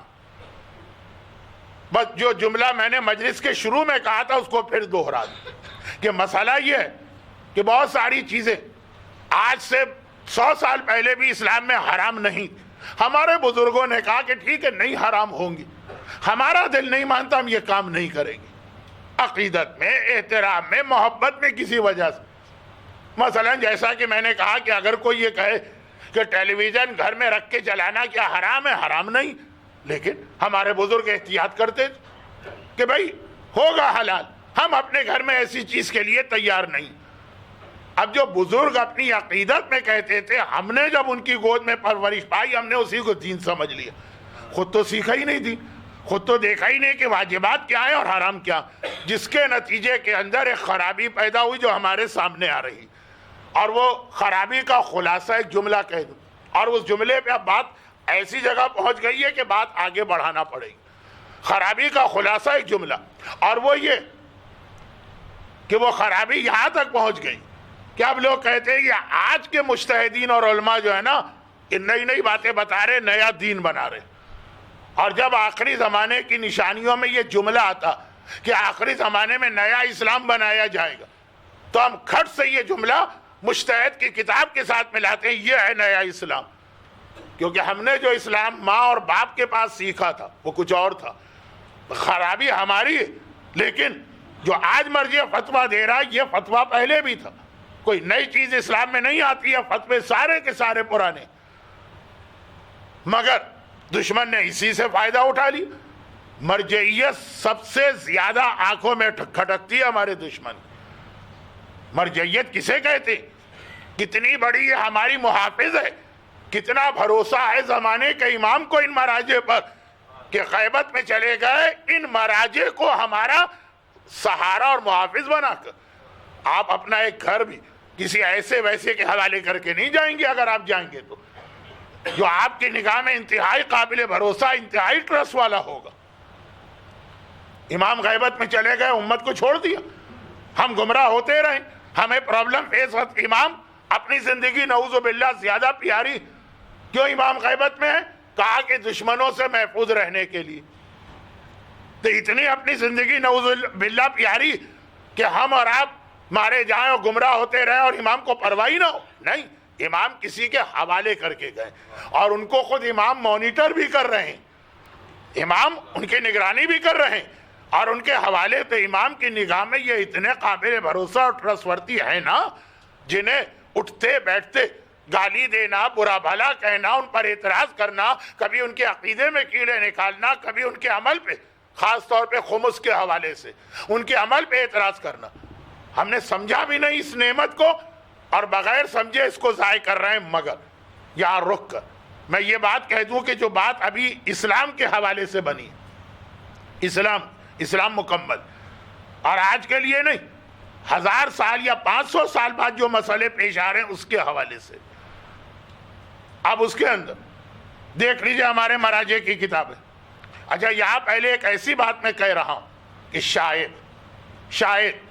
بس جو جملہ میں نے مجلس کے شروع میں کہا تھا اس کو پھر دوہرا دوں کہ مسئلہ یہ ہے کہ بہت ساری چیزیں آج سے 100 سال پہلے بھی اسلام میں حرام نہیں، ہمارے بزرگوں نے کہا کہ ٹھیک ہے نہیں حرام ہوں گی، ہمارا دل نہیں مانتا، ہم یہ کام نہیں کریں گے، عقیدت میں، احترام میں، محبت میں، کسی وجہ سے۔ مثلا جیسا کہ میں نے کہا کہ اگر کوئی یہ کہے کہ ٹیلی ویژن گھر میں رکھ کے چلانا کیا حرام ہے؟ حرام نہیں، لیکن ہمارے بزرگ احتیاط کرتے تھے کہ بھائی ہوگا حلال، ہم اپنے گھر میں ایسی چیز کے لیے تیار نہیں۔ اب جو بزرگ اپنی عقیدت میں کہتے تھے، ہم نے جب ان کی گود میں پرورش پائی، ہم نے اسی کو دین سمجھ لیا، خود تو سیکھا ہی نہیں دین، خود تو دیکھا ہی نہیں کہ واجبات کیا ہیں اور حرام کیا، جس کے نتیجے کے اندر ایک خرابی پیدا ہوئی جو ہمارے سامنے آ رہی، اور وہ خرابی کا خلاصہ ایک جملہ کہہ دوں، اور اس جملے پہ اب بات ایسی جگہ پہنچ گئی ہے کہ بات آگے بڑھانا پڑے گی۔ خرابی کا خلاصہ ایک جملہ، اور وہ یہ کہ وہ خرابی یہاں تک پہنچ گئی کہ اب لوگ کہتے ہیں کہ آج کے مجتہدین اور علماء جو ہے نا، نئی نئی باتیں بتا رہے، نیا دین بنا رہے، اور جب آخری زمانے کی نشانیوں میں یہ جملہ آتا کہ آخری زمانے میں نیا اسلام بنایا جائے گا، تو ہم کھٹ سے یہ جملہ مجتہد کی کتاب کے ساتھ ملاتے ہیں، یہ ہے نیا اسلام، کیونکہ ہم نے جو اسلام ماں اور باپ کے پاس سیکھا تھا وہ کچھ اور تھا۔ خرابی ہماری ہے، لیکن جو آج مرجع فتویٰ دے رہا ہے یہ فتویٰ پہلے بھی تھا، کوئی نئی چیز اسلام میں نہیں آتی ہے، فتوے سارے کے سارے پرانے، مگر دشمن نے اسی سے فائدہ اٹھا لی۔ مرجعیت سب سے زیادہ آنکھوں میں کھٹکتی ہے ہمارے دشمن۔ مرجعیت کسے کہتے؟ کتنی بڑی یہ ہماری محافظ ہے، کتنا بھروسہ ہے زمانے کے امام کو ان مراجع پر کہ غیبت میں چلے گئے، ان مراجع کو ہمارا سہارا اور محافظ بنا کر آپ اپنا ایک گھر بھی کسی ایسے ویسے کے حوالے کر کے نہیں جائیں گے، اگر آپ جائیں گے تو جو آپ کی نگاہ میں انتہائی قابل بھروسہ، انتہائی ٹرسٹ والا ہوگا۔ امام غیبت میں چلے گئے، امت کو چھوڑ دیا، ہم گمراہ ہوتے رہے، ہمیں پرابلم فیس ہوتی۔ امام اپنی زندگی نعوذ باللہ زیادہ پیاری کیوں امام غیبت میں ہے؟ کہا کہ دشمنوں سے محفوظ رہنے کے لیے۔ تو اتنی اپنی زندگی نعوذ باللہ پیاری کہ ہم اور آپ مارے جائیں اور گمراہ ہوتے رہیں اور امام کو پرواہ نہ ہو؟ نہیں، امام کسی کے حوالے کر کے گئے، اور ان کو خود امام مانیٹر بھی کر رہے ہیں، امام ان کی نگرانی بھی کر رہے ہیں، اور ان کے حوالے تو امام کی نگاہ میں یہ اتنے قابل بھروسہ اور ٹرسٹورتھی ہیں نا، جنہیں اٹھتے بیٹھتے گالی دینا، برا بھلا کہنا، ان پر اعتراض کرنا، کبھی ان کے عقیدے میں کیڑے نکالنا، کبھی ان کے عمل پہ، خاص طور پہ خمس کے حوالے سے ان کے عمل پہ اعتراض کرنا۔ ہم نے سمجھا بھی نہیں اس نعمت کو، اور بغیر سمجھے اس کو ضائع کر رہے ہیں۔ مگر یہاں رک کر میں یہ بات کہہ دوں کہ جو بات ابھی اسلام کے حوالے سے بنی، اسلام مکمل، اور آج کے لیے نہیں، 1000 سال یا 500 سال بعد جو مسئلے پیش آ رہے ہیں اس کے حوالے سے۔ اب اس کے اندر دیکھ لیجئے ہمارے مراجع کی کتابیں۔ اچھا، یہاں پہلے ایک ایسی بات میں کہہ رہا ہوں کہ شاید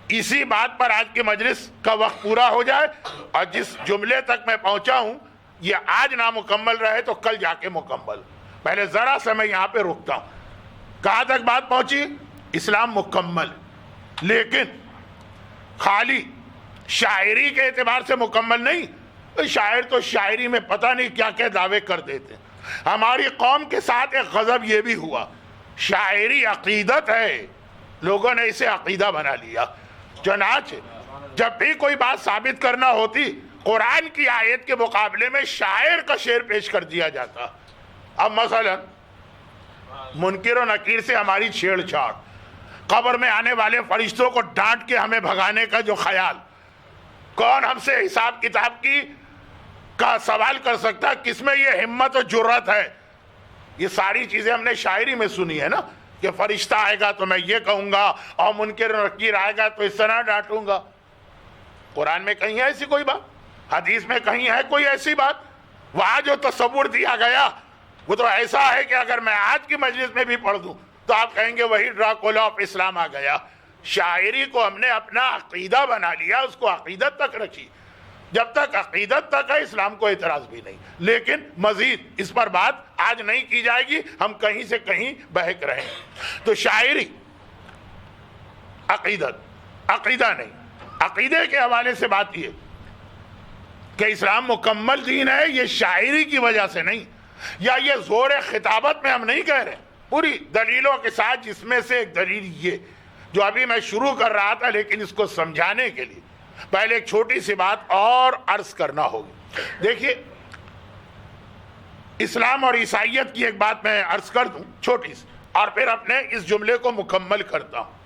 اسی بات پر آج کی مجلس کا وقت پورا ہو جائے، اور جس جملے تک میں پہنچا ہوں یہ آج نامکمل رہے تو کل جا کے مکمل۔ پہلے ذرا سے میں یہاں پہ رکتا ہوں۔ کہاں تک بات پہنچی؟ اسلام مکمل، لیکن خالی شاعری کے اعتبار سے مکمل نہیں۔ شاعر تو شاعری میں پتہ نہیں کیا کیا دعوے کر دیتے۔ ہماری قوم کے ساتھ ایک غضب یہ بھی ہوا، شاعری عقیدت ہے، لوگوں نے اسے عقیدہ بنا لیا۔ چنانچہ جب بھی کوئی بات ثابت کرنا ہوتی، قرآن کی آیت کے مقابلے میں شاعر کا شعر پیش کر دیا جاتا۔ اب مثلا منکر و نکیر سے ہماری چھیڑ چھاڑ، قبر میں آنے والے فرشتوں کو ڈانٹ کے ہمیں بھگانے کا جو خیال، کون ہم سے حساب کتاب کا سوال کر سکتا؟ کس میں یہ ہمت و جرت ہے؟ یہ ساری چیزیں ہم نے شاعری میں سنی ہے نا، کہ فرشتہ آئے گا تو میں یہ کہوں گا، اور منکر و نکیر آئے گا تو اس طرح ڈانٹوں گا۔ قرآن میں کہیں ہے ایسی کوئی بات؟ حدیث میں کہیں ہے کوئی ایسی بات؟ وہاں جو تصور دیا گیا وہ تو ایسا ہے کہ اگر میں آج کی مجلس میں بھی پڑھ دوں تو آپ کہیں گے وہی ڈراکولا آف اسلام آ گیا۔ شاعری کو ہم نے اپنا عقیدہ بنا لیا، اس کو عقیدت تک رکھی۔ جب تک عقیدت تک ہے اسلام کو اعتراض بھی نہیں، لیکن مزید اس پر بات آج نہیں کی جائے گی، ہم کہیں سے کہیں بہک رہے ہیں۔ تو شاعری عقیدہ نہیں، عقیدے کے حوالے سے بات یہ کہ اسلام مکمل دین ہے، یہ شاعری کی وجہ سے نہیں، یا یہ زور خطابت میں ہم نہیں کہہ رہے، پوری دلیلوں کے ساتھ، جس میں سے ایک دلیل یہ جو ابھی میں شروع کر رہا تھا، لیکن اس کو سمجھانے کے لیے پہلے ایک چھوٹی سی بات اور عرض کرنا ہوگی۔ دیکھیے اسلام اور عیسائیت کی ایک بات میں عرض کر دوں چھوٹی سی، اور پھر اپنے اس جملے کو مکمل کرتا ہوں۔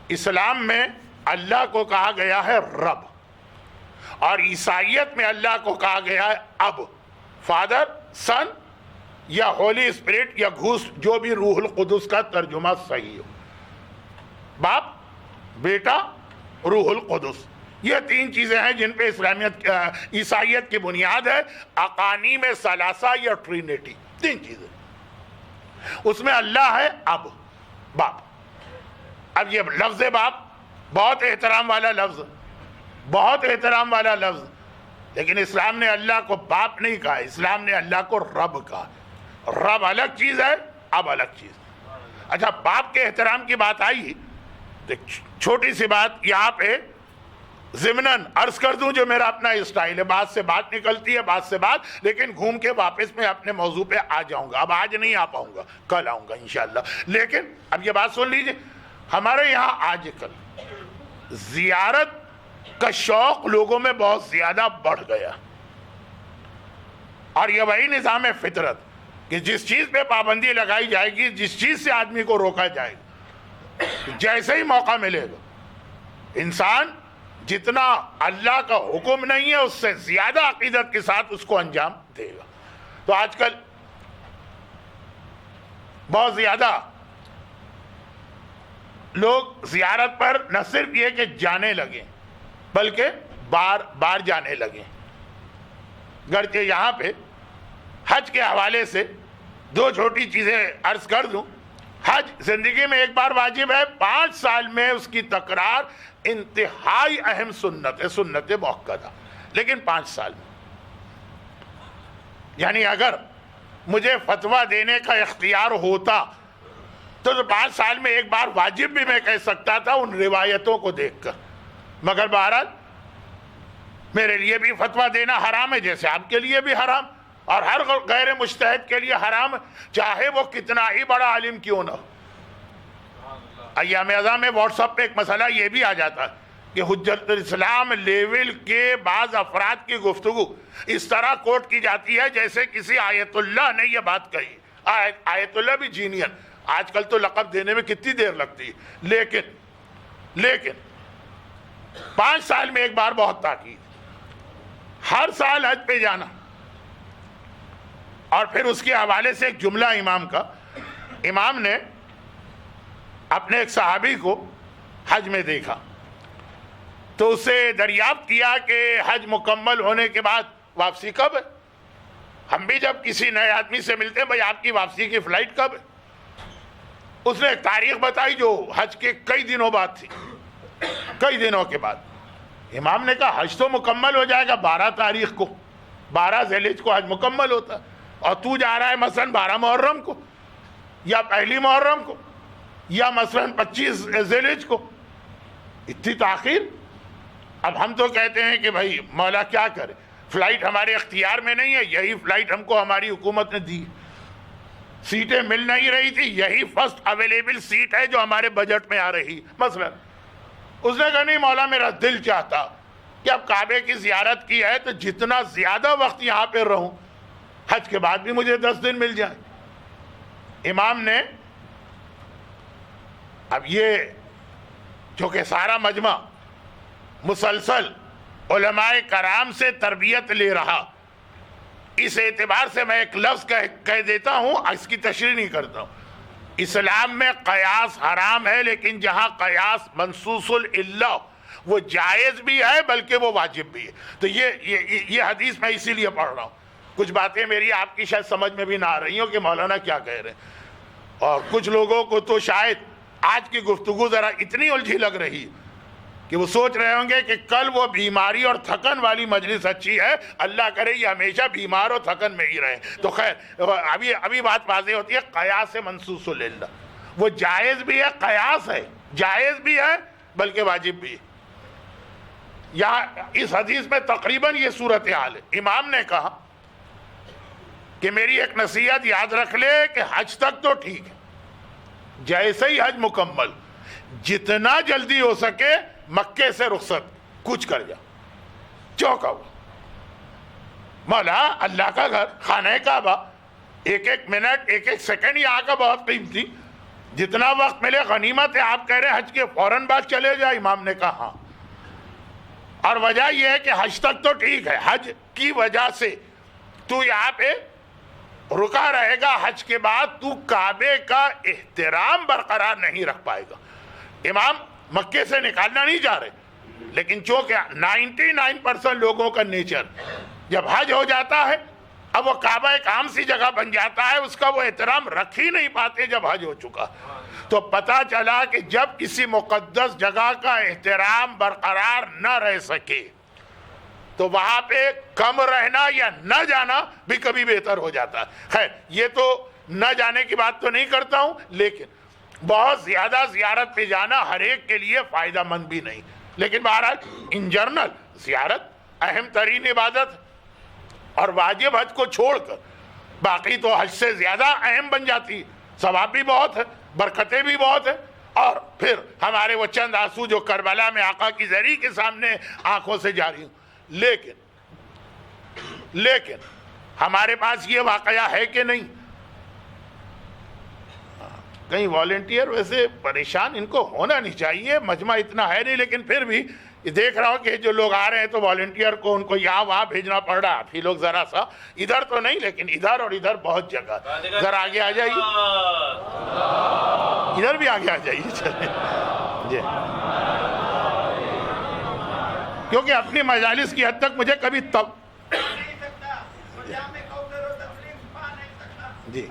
اسلام میں اللہ کو کہا گیا ہے رب، اور عیسائیت میں اللہ کو کہا گیا ہے اب، فادر، سن یا ہولی اسپرٹ یا گھوسٹ، جو بھی روح القدس کا ترجمہ صحیح ہو، باپ، بیٹا، روح القدس، یہ تین چیزیں ہیں جن پہ عیسائیت کی بنیاد ہے۔ اقانیم ثلاثہ یا ٹرینیٹی، تین چیزیں، اس میں اللہ ہے اب، باپ۔ اب یہ لفظ باپ بہت احترام والا لفظ، بہت احترام والا لفظ، لیکن اسلام نے اللہ کو باپ نہیں کہا، اسلام نے اللہ کو رب کہا۔ رب الگ چیز ہے، اب الگ چیز۔ اچھا، باپ کے احترام کی بات آئی، چھوٹی سی بات یہاں پہ ضمناً عرض کر دوں، جو میرا اپنا اسٹائل ہے، بات سے بات نکلتی ہے، بات سے بات، لیکن گھوم کے واپس میں اپنے موضوع پہ آ جاؤں گا۔ اب آج نہیں آ پاؤں گا، کل آؤں گا انشاءاللہ۔ لیکن اب یہ بات سن لیجئے، ہمارے یہاں آج کل زیارت کا شوق لوگوں میں بہت زیادہ بڑھ گیا، اور یہ وہی نظام فطرت کہ جس چیز پہ پابندی لگائی جائے گی، جس چیز سے آدمی کو روکا جائے گا، جیسے ہی موقع ملے گا انسان جتنا اللہ کا حکم نہیں ہے اس سے زیادہ عقیدت کے ساتھ اس کو انجام دے گا۔ تو آج کل بہت زیادہ لوگ زیارت پر نہ صرف یہ کہ جانے لگے بلکہ بار بار جانے لگے۔ گرچہ یہاں پہ حج کے حوالے سے دو چھوٹی چیزیں عرض کر دوں۔ حج زندگی میں ایک بار واجب ہے، 5 سال میں اس کی تکرار انتہائی اہم سنت ہے، سنت مؤکدہ، لیکن 5 سال میں، یعنی اگر مجھے فتویٰ دینے کا اختیار ہوتا تو 5 سال میں ایک بار واجب بھی میں کہہ سکتا تھا ان روایتوں کو دیکھ کر، مگر بہرحال میرے لیے بھی فتویٰ دینا حرام ہے، جیسے آپ کے لیے بھی حرام، اور ہر غیر مجتہد کے لیے حرام ہے، چاہے وہ کتنا ہی بڑا عالم کیوں نہ ہو۔ ایام ازاں میں واٹس ایپ پہ ایک مسئلہ یہ بھی آ جاتا ہے کہ حجت الاسلام لیول کے بعض افراد کی گفتگو اس طرح کوٹ کی جاتی ہے جیسے کسی آیت اللہ نے یہ بات کہی۔ آیت اللہ بھی جینین، آج کل تو لقب دینے میں کتنی دیر لگتی ہے، لیکن 5 سال میں ایک بار بہت تاکید، ہر سال حج پہ جانا۔ اور پھر اس کے حوالے سے ایک جملہ امام کا، امام نے اپنے ایک صحابی کو حج میں دیکھا تو اسے دریافت کیا کہ حج مکمل ہونے کے بعد واپسی کب ہے؟ ہم بھی جب کسی نئے آدمی سے ملتے ہیں، بھائی آپ کی واپسی کی فلائٹ کب ہے؟ اس نے ایک تاریخ بتائی جو حج کے کئی دنوں بعد تھی، کئی دنوں کے بعد۔ امام نے کہا حج تو مکمل ہو جائے گا 12 تاریخ کو، 12 ذی الحجہ کو حج مکمل ہوتا ہے، اور تو جا رہا ہے مثلا 12 محرم کو یا پہلی محرم کو یا مثلا 25 ذی الحجہ کو، اتنی تاخیر۔ اب ہم تو کہتے ہیں کہ بھائی مولا کیا کرے، فلائٹ ہمارے اختیار میں نہیں ہے، یہی فلائٹ ہم کو ہماری حکومت نے دی، سیٹیں مل نہیں رہی تھی، یہی فرسٹ اویلیبل سیٹ ہے جو ہمارے بجٹ میں آ رہی مثلا۔ اس نے کہا نہیں مولا، میرا دل چاہتا کہ اب کعبے کی زیارت کی ہے تو جتنا زیادہ وقت یہاں پہ رہوں، حج کے بعد بھی مجھے 10 دن مل جائیں۔ امام نے، اب یہ چونکہ سارا مجمع مسلسل علماء کرام سے تربیت لے رہا، اس اعتبار سے میں ایک لفظ کہہ دیتا ہوں، اس کی تشریح نہیں کرتا ہوں۔ اسلام میں قیاس حرام ہے، لیکن جہاں قیاس منصوص العلہ وہ جائز بھی ہے بلکہ وہ واجب بھی ہے۔ تو یہ حدیث میں اسی لیے پڑھ رہا ہوں، کچھ باتیں میری آپ کی شاید سمجھ میں بھی نہ آ رہی ہوں کہ مولانا کیا کہہ رہے ہیں، اور کچھ لوگوں کو تو شاید آج کی گفتگو ذرا اتنی الجھی لگ رہی کہ وہ سوچ رہے ہوں گے کہ کل وہ بیماری اور تھکن والی مجلس اچھی ہے، اللہ کرے یہ ہمیشہ بیمار اور تھکن میں ہی رہے۔ تو خیر ابھی بات واضح ہوتی ہے، قیاس منصوص العلہ وہ جائز بھی ہے، قیاس ہے، جائز بھی ہے بلکہ واجب بھی ہے۔ یہاں اس حدیث میں تقریباً یہ صورتحال ہے۔ امام نے کہا کہ میری ایک نصیحت یاد رکھ لے کہ حج تک تو ٹھیک ہے، جیسے ہی حج مکمل، جتنا جلدی ہو سکے مکے سے رخصت کچھ کر جا، چوکا ہوا، مولا اللہ کا گھر خانہ کعبہ، ایک ایک منٹ ایک ایک سیکنڈ یہاں کا بہت قیمتی، جتنا وقت ملے غنیمت ہے۔ آپ کہہ رہے ہیں حج کے فوراً بعد چلے جائے، امام نے کہا ہاں، اور وجہ یہ ہے کہ حج تک تو ٹھیک ہے، حج کی وجہ سے تو یہاں پہ رکا رہے گا، حج کے بعد تو کعبے کا احترام برقرار نہیں رکھ پائے گا۔ امام مکے سے نکالنا نہیں چاہ رہے، لیکن چونکہ 99% لوگوں کا نیچر جب حج ہو جاتا ہے، اب وہ کعبہ ایک عام سی جگہ بن جاتا ہے، اس کا وہ احترام رکھ ہی نہیں پاتے جب حج ہو چکا۔ تو پتہ چلا کہ جب کسی مقدس جگہ کا احترام برقرار نہ رہ سکے تو وہاں پہ کم رہنا یا نہ جانا بھی کبھی بہتر ہو جاتا ہے۔ خیر، یہ تو نہ جانے کی بات تو نہیں کرتا ہوں، لیکن بہت زیادہ زیارت پہ جانا ہر ایک کے لیے فائدہ مند بھی نہیں، لیکن بہرحال ان جنرل زیارت اہم ترین عبادت ہے، اور واجب حج کو چھوڑ کر باقی تو حج سے زیادہ اہم بن جاتی، ثواب بھی بہت ہے، برکتیں بھی بہت ہیں، اور پھر ہمارے وہ چند آنسو جو کربلا میں آقا کی زری کے سامنے آنکھوں سے جاری ہوں۔ لیکن ہمارے پاس یہ واقعہ ہے کہ نہیں؟ کہیں والنٹیئر ویسے پریشان ان کو ہونا نہیں چاہیے، مجمع اتنا ہے نہیں، لیکن پھر بھی دیکھ رہا ہوں کہ جو لوگ آ رہے ہیں تو والنٹیئر کو ان کو یہاں وہاں بھیجنا پڑ رہا ہے۔ آپ ہی لوگ ذرا سا ادھر تو نہیں، لیکن ادھر اور ادھر بہت جگہ، ذرا آگے آ جائیے، ادھر بھی آگے آ جائیے، چلیں جی، کیونکہ اپنی مجالس کی حد تک مجھے کبھی تب جی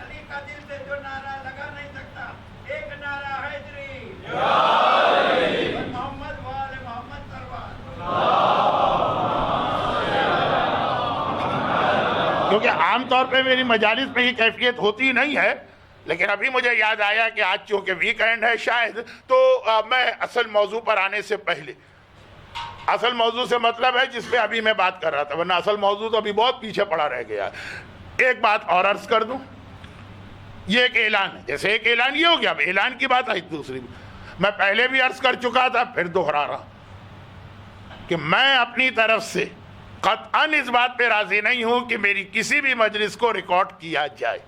کیونکہ عام طور پہ میری مجالس میں یہ کیفیت ہوتی نہیں ہے، لیکن ابھی مجھے یاد آیا کہ آج چونکہ ویکینڈ ہے شاید، تو میں اصل موضوع پر آنے سے پہلے، اصل موضوع سے مطلب ہے جس پہ ابھی میں بات کر رہا تھا، ورنہ اصل موضوع تو ابھی بہت پیچھے پڑا رہ گیا۔ ایک بات اور عرض کر دوں، یہ ایک اعلان ہے، جیسے ایک اعلان یہ ہو گیا، اب اعلان کی بات آئی، دوسری میں پہلے بھی عرض کر چکا تھا، پھر دوہرا رہا کہ میں اپنی طرف سے قطعاً اس بات پہ راضی نہیں ہوں کہ میری کسی بھی مجلس کو ریکارڈ کیا جائے۔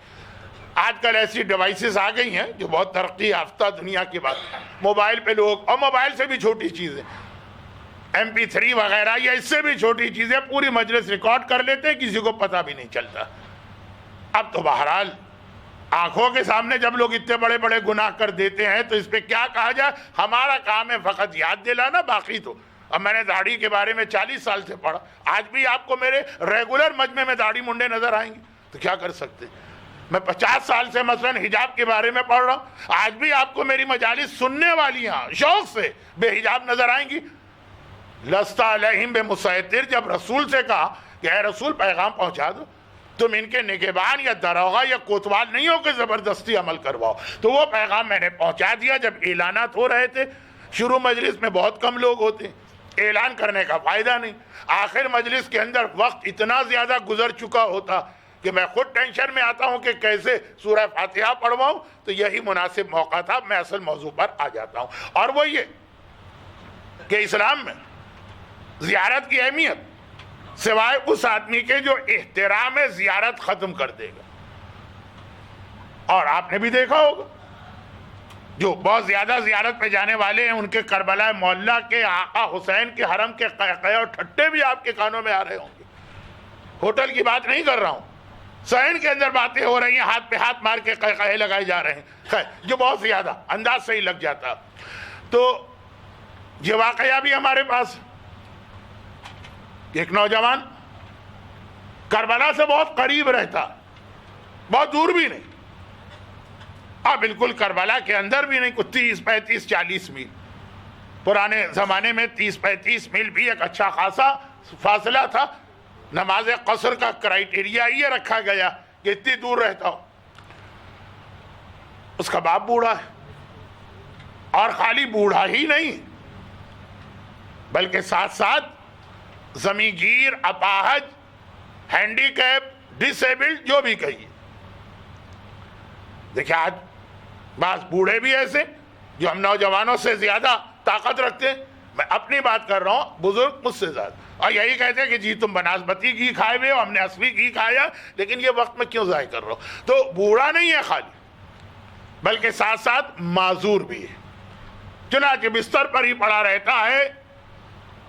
آج کل ایسی ڈیوائسز آ گئی ہیں جو بہت ترقی یافتہ دنیا کی بات، موبائل پہ لوگ، اور موبائل سے بھی چھوٹی چیزیں MP3 وغیرہ یا اس سے بھی چھوٹی چیزیں پوری مجلس ریکارڈ کر لیتے ہیں، کسی کو پتہ بھی نہیں چلتا۔ اب تو بہرحال آنکھوں کے سامنے جب لوگ اتنے بڑے بڑے گناہ کر دیتے ہیں تو اس پہ کیا کہا جائے؟ ہمارا کام ہے فقط یاد دلانا، باقی تو اب میں نے داڑھی کے بارے میں 40 سال سے پڑھا، آج بھی آپ کو میرے ریگولر مجمع میں داڑھی منڈے نظر آئیں گے تو کیا کر سکتے؟ میں 50 سال سے مثلا حجاب کے بارے میں پڑھ رہا ہوں، آج بھی آپ کو میری مجالس سننے والی ہیں شوق سے بے حجاب نظر آئیں گی۔ لست علیہم بمسیطر، جب رسول سے کہا کہ اے رسول پیغام پہنچا دو، تم ان کے نگہبان یا داروغہ یا کوتوال نہیں ہو کہ زبردستی عمل کرواؤ، تو وہ پیغام میں نے پہنچا دیا۔ جب اعلانات ہو رہے تھے، شروع مجلس میں بہت کم لوگ ہوتے، اعلان کرنے کا فائدہ نہیں، آخر مجلس کے اندر وقت اتنا زیادہ گزر چکا ہوتا کہ میں خود ٹینشن میں آتا ہوں کہ کیسے سورہ فاتحہ پڑھواؤں، تو یہی مناسب موقع تھا، میں اصل موضوع پر آ جاتا ہوں، اور وہ یہ کہ اسلام میں زیارت کی اہمیت سوائے اس آدمی کے جو احترام زیارت ختم کر دے گا، اور آپ نے بھی دیکھا ہوگا جو بہت زیادہ زیارت پہ جانے والے ہیں، ان کے کربلا معلیٰ کے آقا حسین کے حرم کے قہقہے اور ٹھٹے بھی آپ کے کانوں میں آ رہے ہوں گے۔ ہوٹل کی بات نہیں کر رہا ہوں، صحن کے اندر باتیں ہو رہی ہیں، ہاتھ پہ ہاتھ مار کے قہقہے لگائے جا رہے ہیں، خیر جو بہت زیادہ انداز سے ہی لگ جاتا۔ تو یہ واقعہ بھی ہمارے پاس، ایک نوجوان کربلا سے بہت قریب رہتا، بہت دور بھی نہیں، اور بالکل کربلا کے اندر بھی نہیں، کچھ 30 35 40 میل، پرانے زمانے میں 30 35 میل بھی ایک اچھا خاصا فاصلہ تھا۔ نماز قصر کا کرائیٹیریا یہ رکھا گیا کہ اتنی دور رہتا ہو۔ اس کا باپ بوڑھا ہے، اور خالی بوڑھا ہی نہیں بلکہ ساتھ ساتھ زمین گیر، اپاہج، ہینڈی کیپ، ڈس ایبلڈ، جو بھی کہیے۔ دیکھیں آج بعض بوڑھے بھی ایسے جو ہم نوجوانوں سے زیادہ طاقت رکھتے ہیں، میں اپنی بات کر رہا ہوں، بزرگ مجھ سے زیادہ، اور یہی کہتے ہیں کہ جی تم بناسبتی گھی کھائے ہوئے ہو، ہم نے اصلی گھی کھایا، لیکن یہ وقت میں کیوں ضائع کر رہا ہو؟ تو بوڑھا نہیں ہے خالی، بلکہ ساتھ ساتھ معذور بھی ہے، چنانچہ بستر پر ہی پڑا رہتا ہے،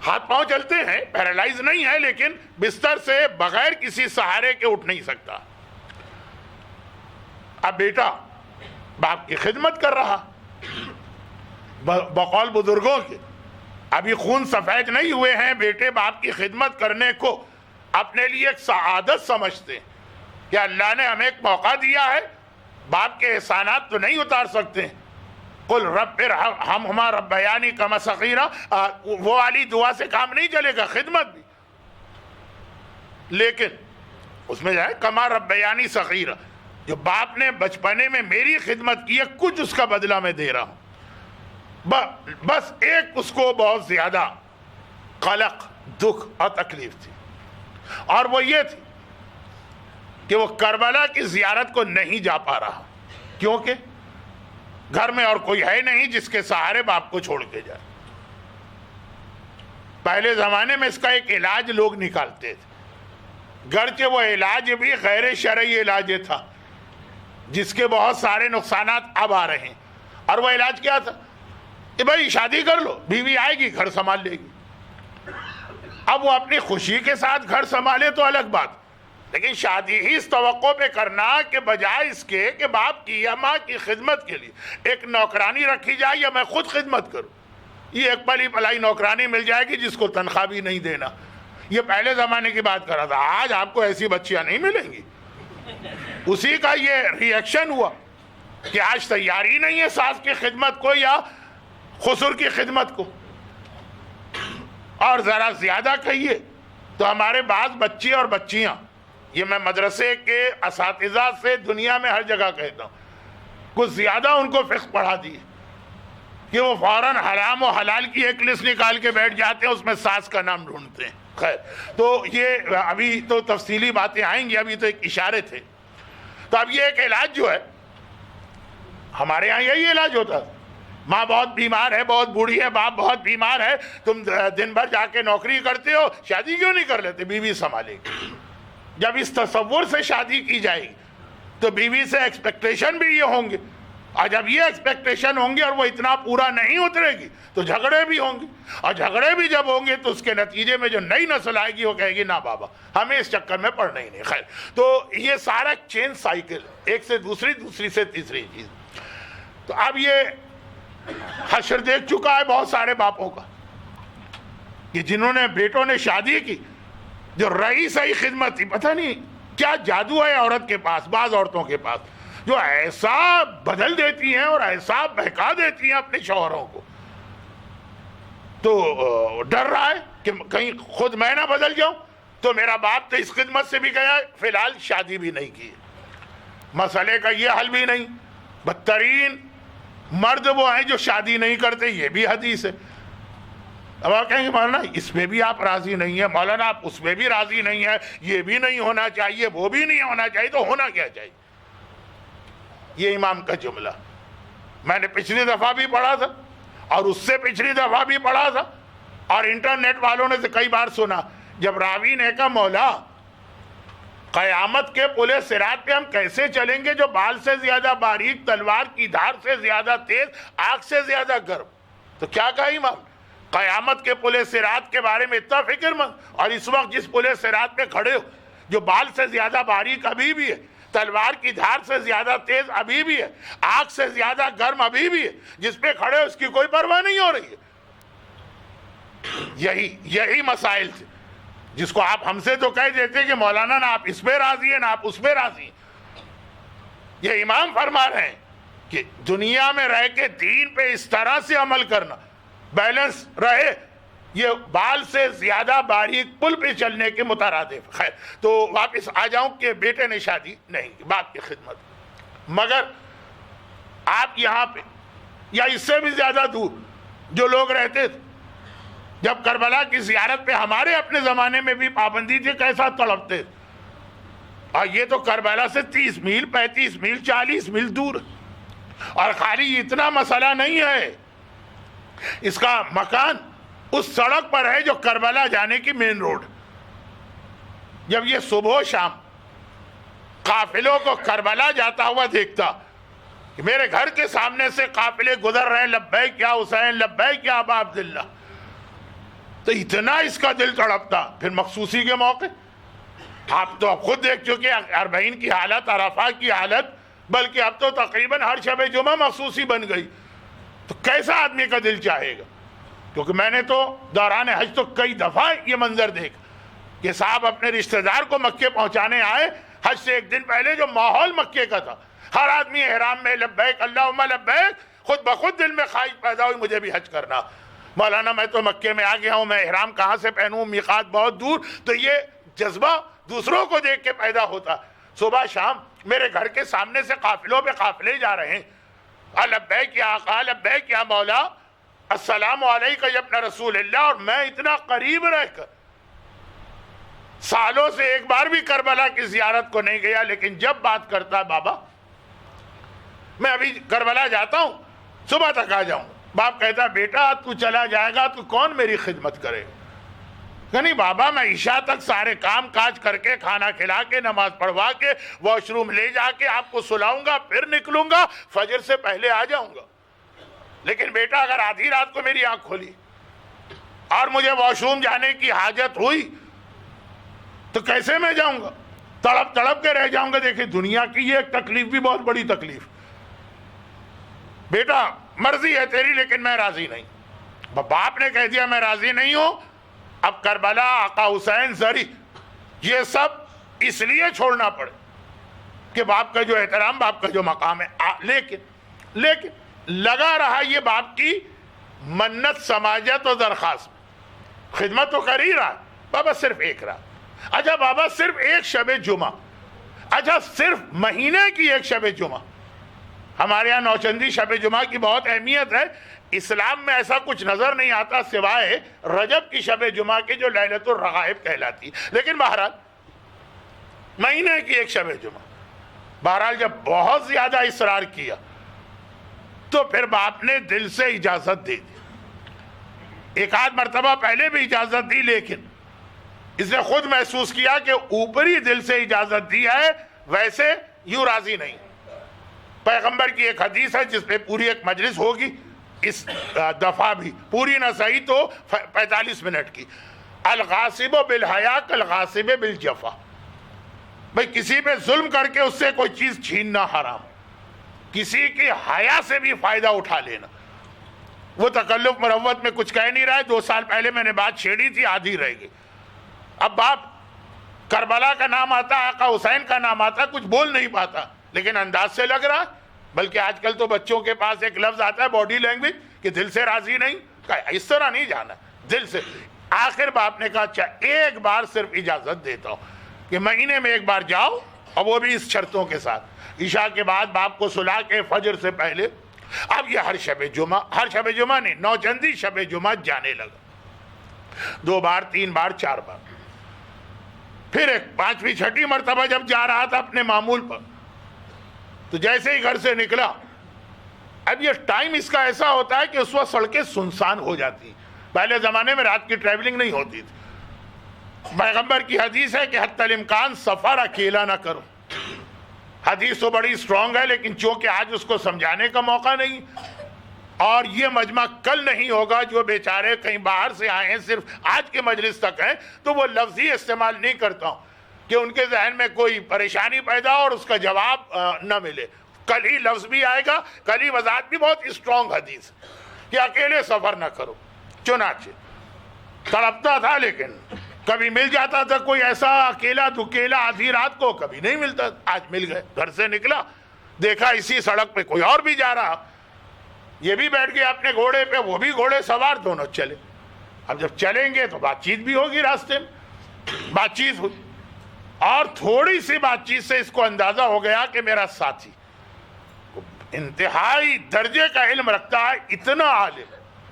ہاتھ پاؤں چلتے ہیں، پیرالائز نہیں ہے، لیکن بستر سے بغیر کسی سہارے کے اٹھ نہیں سکتا۔ اب بیٹا باپ کی خدمت کر رہا، بقول بزرگوں کے ابھی خون سفید نہیں ہوئے ہیں، بیٹے باپ کی خدمت کرنے کو اپنے لیے ایک سعادت سمجھتے ہیں کہ اللہ نے ہمیں ایک موقع دیا ہے، باپ کے احسانات تو نہیں اتار سکتے۔ قل رب ارحمہما ربیانی کما صغیرا، وہ والی دعا سے کام نہیں چلے گا، خدمت بھی، لیکن اس میں جائے کما ربیانی صغیرا، جو باپ نے بچپنے میں میری خدمت کی ہے کچھ اس کا بدلہ میں دے رہا ہوں۔ بس ایک اس کو بہت زیادہ قلق، دکھ اور تکلیف تھی، اور وہ یہ تھی کہ وہ کربلا کی زیارت کو نہیں جا پا رہا، کیونکہ گھر میں اور کوئی ہے نہیں جس کے سہارے باپ کو چھوڑ کے جائے۔ پہلے زمانے میں اس کا ایک علاج لوگ نکالتے تھے، گرچہ وہ علاج بھی غیر شرعی علاج تھا جس کے بہت سارے نقصانات اب آ رہے ہیں۔ اور وہ علاج کیا تھا کہ بھائی شادی کر لو، بیوی آئے گی گھر سنبھال لے گی۔ اب وہ اپنی خوشی کے ساتھ گھر سنبھالے تو الگ بات، لیکن شادی ہی اس توقع پہ کرنا کہ بجائے اس کے کہ باپ کی یا ماں کی خدمت کے لیے ایک نوکرانی رکھی جائے یا میں خود خدمت کروں، یہ ایک پلی پلائی نوکرانی مل جائے گی جس کو تنخواہ بھی نہیں دینا۔ یہ پہلے زمانے کی بات کر رہا تھا، آج آپ کو ایسی بچیاں نہیں ملیں گی۔ اسی کا یہ ری ایکشن ہوا کہ آج تیاری نہیں ہے ساس کی خدمت کو یا خسر کی خدمت کو۔ اور ذرا زیادہ کہیے تو ہمارے بعض بچے اور بچیاں، یہ میں مدرسے کے اساتذہ سے دنیا میں ہر جگہ کہتا ہوں، کچھ زیادہ ان کو فقہ پڑھا دی کہ وہ فوراً حرام و حلال کی ایک لسٹ نکال کے بیٹھ جاتے ہیں، اس میں ساس کا نام ڈھونڈتے ہیں۔ خیر، تو یہ ابھی تو تفصیلی باتیں آئیں گی، ابھی تو ایک اشارے تھے۔ تو اب یہ ایک علاج جو ہے، ہمارے یہاں یہی علاج ہوتا ہے، ماں بہت بیمار ہے، بہت بوڑھی ہے، باپ بہت بیمار ہے، تم دن بھر جا کے نوکری کرتے ہو، شادی کیوں نہیں کر لیتے؟ بیوی سنبھالے گی۔ جب اس تصور سے شادی کی جائے گی تو بیوی سے ایکسپیکٹیشن بھی یہ ہوں گے، اور جب یہ ایکسپیکٹیشن ہوں گے اور وہ اتنا پورا نہیں اترے گی تو جھگڑے بھی ہوں گے، اور جھگڑے بھی جب ہوں گے تو اس کے نتیجے میں جو نئی نسل آئے گی وہ کہے گی نا بابا ہمیں اس چکر میں پڑنا ہی نہیں۔ خیر، تو یہ سارا چین سائیکل، ایک سے دوسری، دوسری سے تیسری چیز۔ تو اب یہ حشر دیکھ چکا ہے بہت سارے باپوں کا کہ جنہوں نے بیٹوں نے شادی کی، جو رہی صحیح خدمت تھی، پتہ نہیں کیا جادو ہے عورت کے پاس، بعض عورتوں کے پاس، جو ایسا بدل دیتی ہیں اور ایسا بہکا دیتی ہیں اپنے شوہروں کو، تو ڈر رہا ہے کہ کہیں خود میں نہ بدل جاؤں۔ تو میرا باپ تو اس خدمت سے بھی گیا، فی الحال شادی بھی نہیں کی، مسئلے کا یہ حل بھی نہیں۔ بدترین مرد وہ ہیں جو شادی نہیں کرتے، یہ بھی حدیث ہے۔ اب آپ کہیں گے مولانا اس میں بھی آپ راضی نہیں ہیں، مولانا آپ اس میں بھی راضی نہیں ہیں، یہ بھی نہیں ہونا چاہیے، وہ بھی نہیں ہونا چاہیے، تو ہونا کیا چاہیے؟ یہ امام کا جملہ میں نے پچھلی دفعہ بھی پڑھا تھا اور اس سے پچھلی دفعہ بھی پڑھا تھا، اور انٹرنیٹ والوں نے سے کئی بار سنا، جب راوی نے کہا مولا قیامت کے پل صراط پہ ہم کیسے چلیں گے جو بال سے زیادہ باریک، تلوار کی دھار سے زیادہ تیز، آگ سے زیادہ گرم؟ تو کیا کہا امام؟ قیامت کے پل صراط کے بارے میں اتنا فکر مند، اور اس وقت جس پل صراط پہ کھڑے ہو جو بال سے زیادہ باریک ابھی بھی ہے، تلوار کی دھار سے زیادہ تیز ابھی بھی ہے، آگ سے زیادہ گرم ابھی بھی ہے، جس پہ کھڑے ہو اس کی کوئی پرواہ نہیں ہو رہی ہے۔ یہی مسائل تھے جس کو آپ ہم سے تو کہہ دیتے کہ مولانا نہ آپ اس پہ راضی ہیں نہ آپ اس پہ راضی ہیں۔ یہ امام فرما رہے ہیں کہ دنیا میں رہ کے دین پہ اس طرح سے عمل کرنا، بیلنس رہے، یہ بال سے زیادہ باریک پل پہ چلنے کے مترادف۔ خیر، تو واپس آ جاؤں کہ بیٹے نے شادی نہیں کی، باپ کی خدمت، مگر آپ یہاں پہ یا اس سے بھی زیادہ دور جو لوگ رہتے تھے، جب کربلا کی زیارت پہ ہمارے اپنے زمانے میں بھی پابندی تھی، کیسا تڑپتے، اور یہ تو کربلا سے 30 میل 35 میل 40 میل دور، اور خالی اتنا مسئلہ نہیں ہے، اس کا مکان اس سڑک پر ہے جو کربلا جانے کی مین روڈ. جب یہ صبح و شام قافلوں کو کربلا جاتا ہوا دیکھتا کہ میرے گھر کے سامنے سے قافلے گزر رہے ہیں, لبیک یا حسین, لبیک یا ابا عبداللہ, تو اتنا اس کا دل تڑپتا. پھر مخصوصی کے موقع, آپ تو اب خود دیکھ چکے اربعین کی حالت, عرفہ کی حالت, بلکہ اب تو تقریباً ہر شب جمعہ مخصوصی بن گئی. تو کیسا آدمی کا دل چاہے گا؟ کیونکہ میں نے تو دوران حج تو کئی دفعہ یہ منظر دیکھا کہ صاحب اپنے رشتہ دار کو مکے پہنچانے آئے, حج سے ایک دن پہلے جو ماحول مکے کا تھا, ہر آدمی احرام میں لبیک اللہم لبیک, خود بخود دل میں خواہش پیدا ہوئی مجھے بھی حج کرنا. مولانا میں تو مکے میں آ گیا ہوں, میں احرام کہاں سے پہنوں, میقات بہت دور. تو یہ جذبہ دوسروں کو دیکھ کے پیدا ہوتا. صبح شام میرے گھر کے سامنے سے قافلوں پہ قافلے جا رہے ہیں, لبیک یا آقا, لبیک یا مولا, السلام علیکہ یا ابن رسول اللہ. اور میں اتنا قریب رہ کر سالوں سے ایک بار بھی کربلا کی زیارت کو نہیں گیا, لیکن جب بات کرتا ہے بابا میں ابھی کربلا جاتا ہوں, صبح تک آ جاؤں, باپ کہتا بیٹا تو چلا جائے گا تو کون میری خدمت کرے؟ کہ نہیں بابا, میں عشاء تک سارے کام کاج کر کے, کھانا کھلا کے, نماز پڑھوا کے, واش روم لے جا کے آپ کو سلاؤں گا, پھر نکلوں گا, فجر سے پہلے آ جاؤں گا. لیکن بیٹا اگر آدھی رات کو میری آنکھ کھولی اور مجھے واش روم جانے کی حاجت ہوئی تو کیسے میں جاؤں گا؟ تڑپ تڑپ کے رہ جاؤں گا. دیکھیں دنیا کی یہ ایک تکلیف بھی بہت بڑی تکلیف. بیٹا مرضی ہے تیری لیکن میں راضی نہیں. باپ نے کہہ دیا میں راضی نہیں ہوں. اب کربلا, آقا حسین, زری, یہ سب اس لیے چھوڑنا پڑے کہ باپ کا جو احترام, باپ کا جو مقام ہے. لیکن لگا رہا یہ باپ کی منت, سماجت و درخواست میں, خدمت تو کر ہی رہا. بابا صرف ایک رات, اچھا بابا صرف ایک شب جمعہ, اچھا صرف مہینے کی ایک شب جمعہ. ہمارے ہاں نوچندی شب جمعہ کی بہت اہمیت ہے. اسلام میں ایسا کچھ نظر نہیں آتا سوائے رجب کی شب جمعہ کی جو لیلۃ الرغائب کہلاتی. لیکن بہرحال مہینے کی ایک شب جمعہ. بہرحال جب بہت زیادہ اصرار کیا تو پھر باپ نے دل سے اجازت دے دی. ایک آدھ مرتبہ پہلے بھی اجازت دی, لیکن اس نے خود محسوس کیا کہ اوپری دل سے اجازت دی ہے, ویسے یوں راضی نہیں. پیغمبر کی ایک حدیث ہے جس پہ پوری ایک مجلس ہوگی, اس دفعہ بھی پوری نہ صحیح تو 45 منٹ کی. الغاصب بالحیا کالغاصب بالجفا. بھئی کسی پہ ظلم کر کے اس سے کوئی چیز چھیننا حرام, کسی کی حیا سے بھی فائدہ اٹھا لینا. وہ تکلف مروت میں کچھ کہہ نہیں رہا ہے. 2 سال پہلے میں نے بات چھیڑی تھی, آدھی رہ گئی. اب باپ کربلا کا نام آتا, آقا حسین کا نام آتا, کچھ بول نہیں پاتا, لیکن انداز سے لگ رہا. بلکہ آج کل تو بچوں کے پاس ایک لفظ آتا ہے باڈی لینگویج کہ دل سے راضی نہیں. اس طرح نہیں جانا, دل سے. آخر باپ نے کہا اچھا ایک بار صرف اجازت دیتا ہوں کہ مہینے میں ایک بار جاؤ, اور وہ بھی اس شرطوں کے ساتھ. عشاء کے بعد باپ کو سلا کے فجر سے پہلے. اب یہ ہر شب جمعہ نہیں, نوچندی شب جمعہ جانے لگا. 2 بار, 3 بار, 4 بار. پھر ایک 5ویں 6ٹھی مرتبہ جب جا رہا تھا اپنے معمول پر, تو جیسے ہی گھر سے نکلا, اب یہ ٹائم اس کا ایسا ہوتا ہے کہ اس وقت سڑکیں سنسان ہو جاتی. پہلے زمانے میں رات کی ٹریولنگ نہیں ہوتی تھی. پیغمبر کی حدیث ہے کہ حتی الامکان سفر اکیلا نہ کرو. حدیث تو بڑی سٹرونگ ہے, لیکن چونکہ آج اس کو سمجھانے کا موقع نہیں, اور یہ مجمع کل نہیں ہوگا, جو بیچارے کہیں باہر سے آئے ہیں صرف آج کے مجلس تک ہیں, تو وہ لفظ ہی استعمال نہیں کرتا ہوں کہ ان کے ذہن میں کوئی پریشانی پیدا اور اس کا جواب نہ ملے. کل ہی لفظ بھی آئے گا, کل ہی وضاحت بھی. بہت اسٹرانگ حدیث کہ اکیلے سفر نہ کرو. چنانچہ تڑپتا تھا, لیکن کبھی مل جاتا تھا کوئی ایسا اکیلا دکیلا آدھی رات کو, کبھی نہیں ملتا. آج مل گئے. گھر سے نکلا, دیکھا اسی سڑک پہ کوئی اور بھی جا رہا, یہ بھی بیٹھ گیا اپنے گھوڑے پہ, وہ بھی گھوڑے سوار, دونوں چلے. اب جب چلیں گے تو بات چیت بھی ہوگی, راستے میں بات چیت ہوئی, اور تھوڑی سی بات چیت سے اس کو اندازہ ہو گیا کہ میرا ساتھی انتہائی درجے کا علم رکھتا ہے,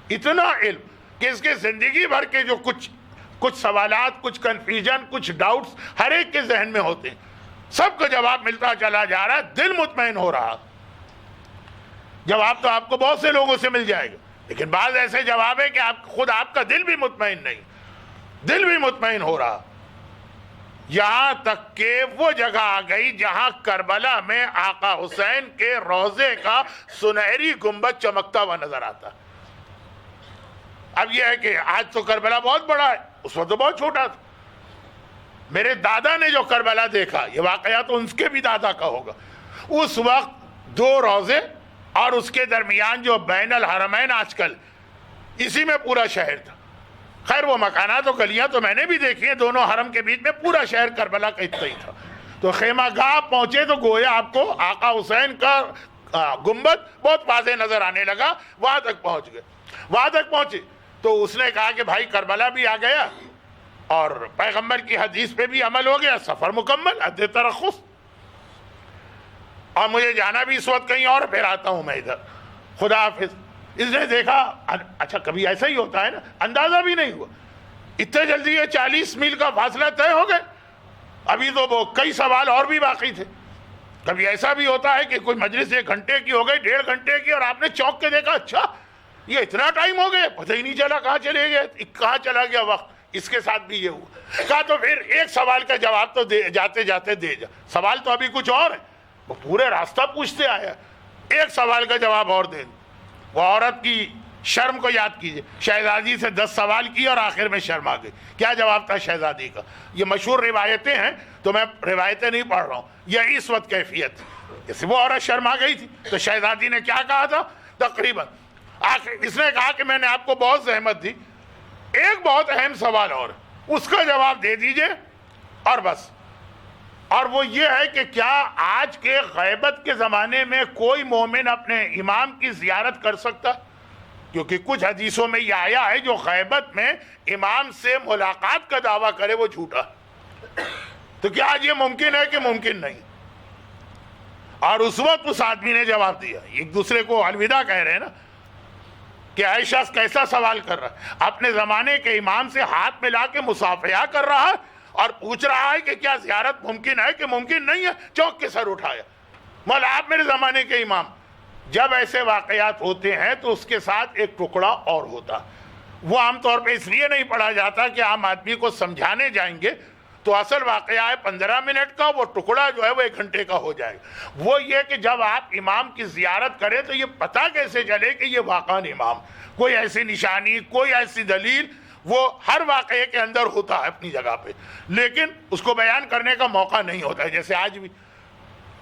اتنا علم کہ اس کے زندگی بھر کے جو کچھ سوالات, کچھ کنفیوژن, کچھ ڈاؤٹس ہر ایک کے ذہن میں ہوتے ہیں, سب کو جواب ملتا چلا جا رہا ہے. دل مطمئن ہو رہا. جواب تو آپ کو بہت سے لوگوں سے مل جائے گا, لیکن بعض ایسے جواب ہے کہ خود آپ کا دل بھی مطمئن نہیں، دل بھی مطمئن ہو رہا، یہاں تک کہ وہ جگہ آ گئی جہاں کربلا میں آقا حسین کے روضے کا سنہری گنبد چمکتا ہوا نظر آتا۔ اب یہ ہے کہ آج تو کربلا بہت بڑا ہے، اس وقت تو بہت چھوٹا تھا۔ میرے دادا نے جو کربلا دیکھا، یہ واقعہ تو ان کے بھی دادا کا ہوگا، اس وقت 2 روضے اور اس کے درمیان جو بین الحرمین آج کل، اسی میں پورا شہر تھا۔ خیر وہ مکانات و گلیاں تو میں نے بھی دیکھی ہیں، دونوں حرم کے بیچ میں پورا شہر کربلا کا اتنا ہی تھا۔ تو خیمہ گاہ پہنچے تو گویا آپ کو آقا حسین کا گنبد بہت واضح نظر آنے لگا۔ وہاں تک پہنچ گئے، وہاں تک پہنچے تو اس نے کہا کہ بھائی کربلا بھی آ گیا اور پیغمبر کی حدیث پہ بھی عمل ہو گیا، سفر مکمل، حد ترخص، اور مجھے جانا بھی اس وقت کہیں اور، پھر آتا ہوں میں ادھر، خدا حافظ۔ اس نے دیکھا اچھا کبھی ایسا ہی ہوتا ہے نا، اندازہ بھی نہیں ہوا، اتنے جلدی یہ 40 میل کا فاصلہ طے ہو گئے، ابھی تو وہ کئی سوال اور بھی باقی تھے۔ کبھی ایسا بھی ہوتا ہے کہ کوئی مجلس 1 گھنٹے کی ہو گئی، 1.5 گھنٹے کی، اور آپ نے چونک کے دیکھا اچھا یہ اتنا ٹائم ہو گیا، پتہ ہی نہیں چلا کہاں چلے گئے، کہاں چلا گیا وقت۔ اس کے ساتھ بھی یہ ہوا۔ کہا تو پھر ایک سوال کا جواب تو جاتے جاتے دے جا، سوال تو ابھی کچھ اور ہے، وہ پورے راستہ پوچھتے آیا، ایک سوال کا جواب اور دے۔ وہ عورت کی شرم کو یاد کیجئے، شہزادی سے 10 سوال کیے اور آخر میں شرم آ گئی۔ کیا جواب تھا شہزادی کا؟ یہ مشہور روایتیں ہیں تو میں روایتیں نہیں پڑھ رہا ہوں، یہ اس وقت کیفیت، جیسے وہ عورت شرما گئی تھی تو شہزادی نے کیا کہا تھا تقریباً، آخر اس نے کہا کہ میں نے آپ کو بہت زحمت دی، ایک بہت اہم سوال اور اس کا جواب دے دیجئے اور بس۔ اور وہ یہ ہے کہ کیا آج کے غیبت کے زمانے میں کوئی مومن اپنے امام کی زیارت کر سکتا؟ کیونکہ کچھ حدیثوں میں یہ آیا ہے جو غیبت میں امام سے ملاقات کا دعویٰ کرے وہ جھوٹا، تو کیا آج یہ ممکن ہے کہ ممکن نہیں؟ اور اس وقت اس آدمی نے جواب دیا، ایک دوسرے کو الوداع کہہ رہے ہیں نا، کہ اے شخص کیسا سوال کر رہا ہے، اپنے زمانے کے امام سے ہاتھ ملا کے مصافحہ کر رہا ہے اور پوچھ رہا ہے کہ کیا زیارت ممکن ہے کہ ممکن نہیں ہے، چونک کے سر اٹھایا۔ مولا آپ میرے زمانے کے امام۔ جب ایسے واقعات ہوتے ہیں تو اس کے ساتھ ایک ٹکڑا اور ہوتا، وہ عام طور پہ اس لیے نہیں پڑھا جاتا کہ عام آدمی کو سمجھانے جائیں گے تو اصل واقعہ ہے 15 منٹ کا، وہ ٹکڑا جو ہے وہ 1 گھنٹے کا ہو جائے گا۔ وہ یہ کہ جب آپ امام کی زیارت کریں تو یہ پتہ کیسے چلے کہ یہ واقعاً امام، کوئی ایسی نشانی، کوئی ایسی دلیل، وہ ہر واقعے کے اندر ہوتا ہے اپنی جگہ پہ، لیکن اس کو بیان کرنے کا موقع نہیں ہوتا ہے، جیسے آج بھی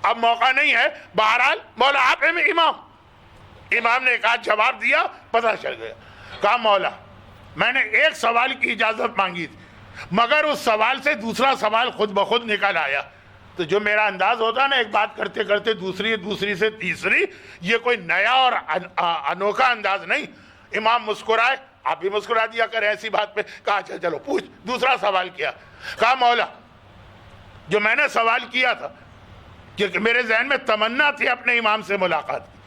اب موقع نہیں ہے۔ بہرحال مولا آپ ہیں امام، امام نے ایک آدھ جواب دیا، پتہ چل گیا۔ کہا مولا میں نے ایک سوال کی اجازت مانگی تھی، مگر اس سوال سے دوسرا سوال خود بخود نکل آیا۔ تو جو میرا انداز ہوتا ہے نا، ایک بات کرتے کرتے دوسری سے تیسری، یہ کوئی نیا اور انوکھا انداز نہیں۔ امام مسکرائے، آپ بھی مسکرا دیا کریں ایسی بات پہ۔ کہا اچھا چلو پوچھ، دوسرا سوال کیا۔ کہا مولا جو میں نے سوال کیا تھا کہ میرے ذہن میں تمنا تھی اپنے امام سے ملاقات کی،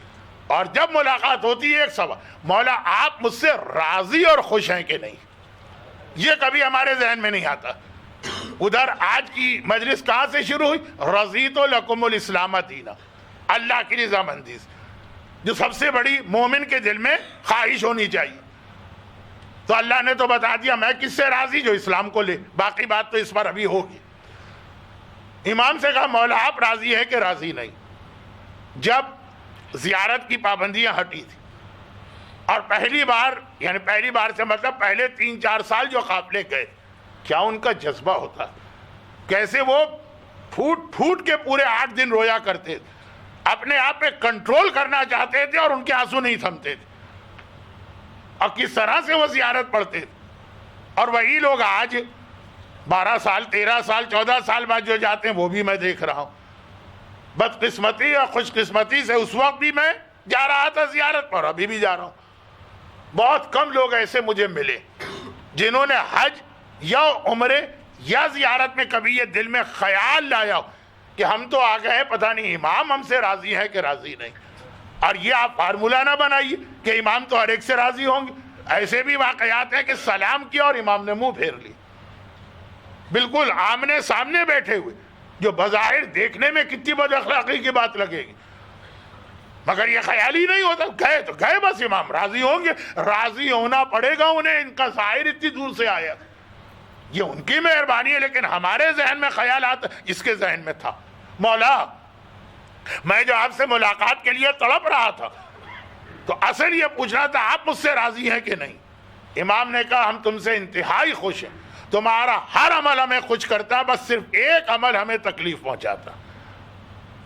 اور جب ملاقات ہوتی ہے ایک سوال، مولا آپ مجھ سے راضی اور خوش ہیں کہ نہیں؟ یہ کبھی ہمارے ذہن میں نہیں آتا۔ ادھر آج کی مجلس کہاں سے شروع ہوئی؟ رضیت لکم الاسلام دینا، اللہ کی رضامندی سے، جو سب سے بڑی مومن کے دل میں خواہش ہونی چاہیے۔ تو اللہ نے تو بتا دیا میں کس سے راضی، جو اسلام کو لے، باقی بات تو اس پر ابھی ہوگی۔ امام سے کہا مولا آپ راضی ہے کہ راضی نہیں؟ جب زیارت کی پابندیاں ہٹی تھی اور پہلی بار سے مطلب پہلے 3-4 سال جو قافلے گئے، کیا ان کا جذبہ ہوتا، کیسے وہ پھوٹ کے پورے 8 دن رویا کرتے تھے، اپنے آپ پہ کنٹرول کرنا چاہتے تھے اور ان کے آنسو نہیں تھمتے تھے، اور کس طرح سے وہ زیارت پڑھتے تھے۔ اور وہی لوگ آج 12 سال 13 سال 14 سال بعد جو جاتے ہیں وہ بھی میں دیکھ رہا ہوں۔ بدقسمتی اور خوش قسمتی سے اس وقت بھی میں جا رہا تھا زیارت پر، ابھی بھی جا رہا ہوں۔ بہت کم لوگ ایسے مجھے ملے جنہوں نے حج یا عمرے یا زیارت میں کبھی یہ دل میں خیال لایا ہو کہ ہم تو آ گئے، پتہ نہیں امام ہم سے راضی ہے کہ راضی نہیں۔ اور یہ آپ فارمولہ نہ بنائیے کہ امام تو ہر ایک سے راضی ہوں گے۔ ایسے بھی واقعات ہیں کہ سلام کیا اور امام نے منہ پھیر لی، بالکل آمنے سامنے بیٹھے ہوئے، جو بظاہر دیکھنے میں کتنی بد اخلاقی کی بات لگے گی۔ مگر یہ خیال ہی نہیں ہوتا، گئے تو گئے بس، امام راضی ہوں گے، راضی ہونا پڑے گا انہیں، ان کا ظاہر اتنی دور سے آیا، یہ ان کی مہربانی ہے، لیکن ہمارے ذہن میں خیالات، اس کے ذہن میں تھا مولا میں جو آپ سے ملاقات کے لیے تڑپ رہا تھا تو اصل یہ پوچھنا تھا آپ مجھ سے راضی ہیں کہ نہیں؟ امام نے کہا ہم تم سے انتہائی خوش ہیں، تمہارا ہر عمل ہمیں خوش کرتا، بس صرف ایک عمل ہمیں تکلیف پہنچاتا۔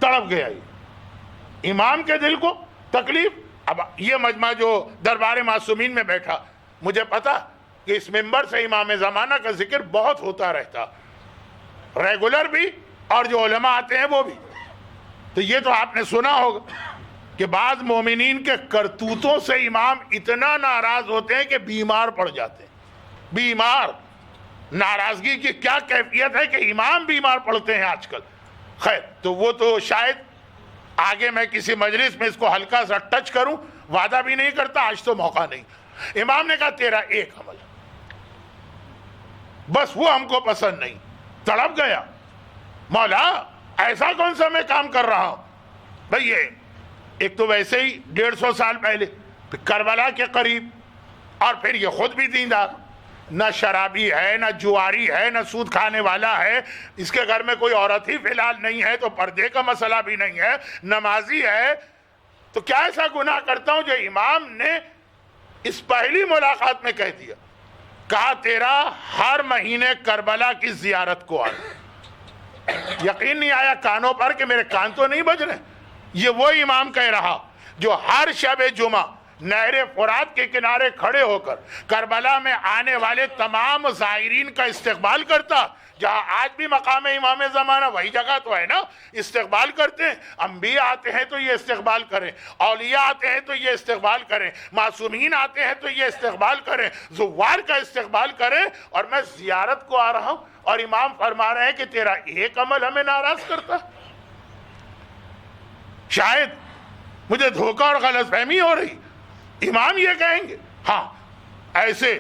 تڑپ گیا یہ امام کے دل کو تکلیف۔ اب یہ مجمع جو دربار معصومین میں بیٹھا، مجھے پتا کہ اس منبر سے امام زمانہ کا ذکر بہت ہوتا رہتا، ریگولر بھی اور جو علماء آتے ہیں وہ بھی، تو یہ تو آپ نے سنا ہوگا کہ بعض مومنین کے کرتوتوں سے امام اتنا ناراض ہوتے ہیں کہ بیمار پڑ جاتے ہیں۔ بیمار، ناراضگی کی کیا کیفیت ہے کہ امام بیمار پڑتے ہیں آج کل۔ خیر، تو وہ تو شاید آگے میں کسی مجلس میں اس کو ہلکا سا ٹچ کروں، وعدہ بھی نہیں کرتا، آج تو موقع نہیں۔ امام نے کہا تیرا ایک عمل بس وہ ہم کو پسند نہیں۔ تڑپ گیا، مولا ایسا کون سا میں کام کر رہا ہوں؟ بھئی یہ ایک تو ویسے ہی 150 سال پہلے کربلا کے قریب، اور پھر یہ خود بھی دیندار، نہ شرابی ہے، نہ جواری ہے، نہ سود کھانے والا ہے، اس کے گھر میں کوئی عورت ہی فی الحال نہیں ہے، تو پردے کا مسئلہ بھی نہیں ہے، نمازی ہے، تو کیا ایسا گناہ کرتا ہوں جو امام نے اس پہلی ملاقات میں کہہ دیا؟ کہا تیرا ہر مہینے کربلا کی زیارت کو آنا۔ یقین نہیں آیا کانوں پر کہ میرے کان تو نہیں بج رہے۔ یہ وہ امام کہہ رہا جو ہر شب جمعہ نہر فرات کے کنارے کھڑے ہو کر کربلا میں آنے والے تمام زائرین کا استقبال کرتا، جہاں آج بھی مقام امام زمانہ وہی جگہ تو ہے نا، استقبال کرتے ہیں، انبیاء آتے ہیں تو یہ استقبال کریں، اولیاء آتے ہیں تو یہ استقبال کریں، معصومین آتے ہیں تو یہ استقبال کریں، زوار کا استقبال کریں، اور میں زیارت کو آ رہا ہوں اور امام فرما رہے ہیں کہ تیرا ایک عمل ہمیں ناراض کرتا۔ شاید مجھے دھوکہ اور غلط فہمی ہو رہی، امام یہ کہیں گے ہاں ایسے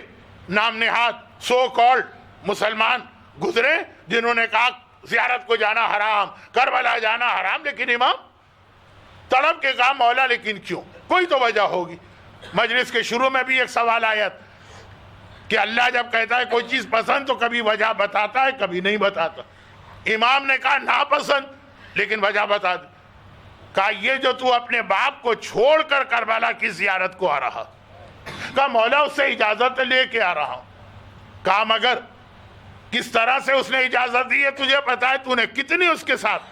نام نہاد سو کالڈ مسلمان گزرے جنہوں نے کہا زیارت کو جانا حرام، کربلا جانا حرام، لیکن امام تڑپ کے کہا مولا لیکن کیوں؟ کوئی تو وجہ ہوگی۔ مجلس کے شروع میں بھی ایک سوال آیا کہ اللہ جب کہتا ہے کوئی چیز پسند تو کبھی وجہ بتاتا ہے، کبھی نہیں بتاتا۔ امام نے کہا ناپسند، لیکن وجہ بتا دی۔ کہا یہ جو تو اپنے باپ کو چھوڑ کر کربلا کی زیارت کو آ رہا، کہا مولا اس سے اجازت لے کے آ رہا ہوں۔ کہا مگر کس طرح سے اس نے اجازت دی ہے تجھے پتا ہے؟ تو نے کتنی اس کے ساتھ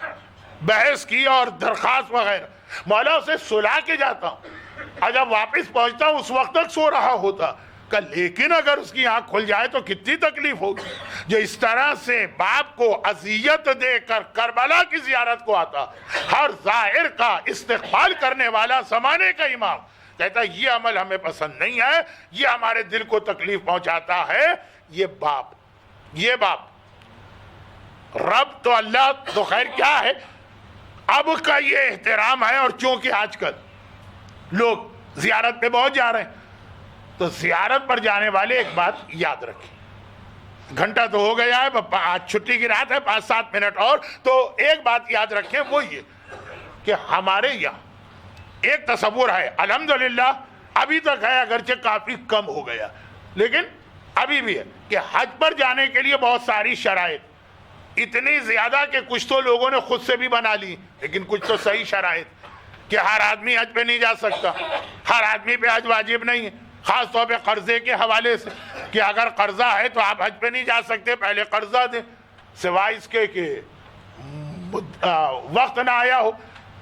بحث کی اور درخواست وغیرہ۔ مولا اسے سلا کے جاتا ہوں، اور جب واپس پہنچتا ہوں اس وقت تک سو رہا ہوتا۔ کہا لیکن اگر اس کی آنکھ کھل جائے تو کتنی تکلیف ہوگی۔ جو اس طرح سے باپ کو اذیت دے کر کربلا کی زیارت کو آتا، ہر ظاہر کا استقبال کرنے والا زمانے کا امام کہتا ہے یہ عمل ہمیں پسند نہیں ہے، یہ ہمارے دل کو تکلیف پہنچاتا ہے۔ یہ باپ رب تو اللہ تو خیر کیا ہے، اب کا یہ احترام ہے۔ اور چونکہ آج کل لوگ زیارت پہ بہت جا رہے ہیں، تو زیارت پر جانے والے ایک بات یاد رکھیں، گھنٹہ تو ہو گیا ہے، آج چھٹی کی رات ہے، 5-7 منٹ اور، تو ایک بات یاد رکھیں، وہ یہ کہ ہمارے یہاں ایک تصور ہے، الحمدللہ ابھی تک ہے، اگرچہ کافی کم ہو گیا، لیکن ابھی بھی ہے کہ حج پر جانے کے لیے بہت ساری شرائط، اتنی زیادہ کہ کچھ تو لوگوں نے خود سے بھی بنا لی، لیکن کچھ تو صحیح شرائط کہ ہر آدمی حج پہ نہیں جا سکتا، ہر آدمی پہ حج واجب نہیں ہے، خاص طور پہ قرضے کے حوالے سے کہ اگر قرضہ ہے تو آپ حج پہ نہیں جا سکتے، پہلے قرضہ دیں، سوائے اس کے کہ وقت نہ آیا ہو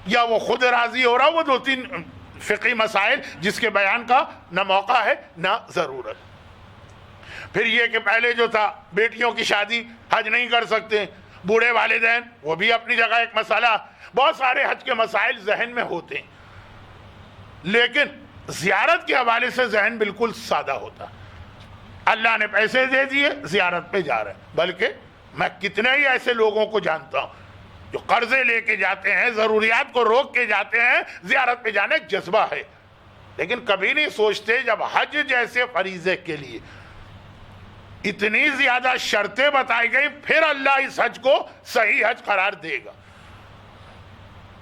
یا وہ خود راضی ہو رہا ہو، وہ 2-3 فقہی مسائل جس کے بیان کا نہ موقع ہے نہ ضرورت۔ پھر یہ کہ پہلے جو تھا بیٹیوں کی شادی حج نہیں کر سکتے، بوڑھے والدین وہ بھی اپنی جگہ ایک مسئلہ، بہت سارے حج کے مسائل ذہن میں ہوتے ہیں، لیکن زیارت کے حوالے سے ذہن بالکل سادہ ہوتا۔ اللہ نے پیسے دے دیے، زیارت پہ جا رہے ہیں، بلکہ میں کتنے ہی ایسے لوگوں کو جانتا ہوں جو قرضے لے کے جاتے ہیں، ضروریات کو روک کے جاتے ہیں، زیارت پہ جانے ایک جذبہ ہے، لیکن کبھی نہیں سوچتے جب حج جیسے فریضے کے لیے اتنی زیادہ شرطیں بتائی گئی، پھر اللہ اس حج کو صحیح حج قرار دے گا۔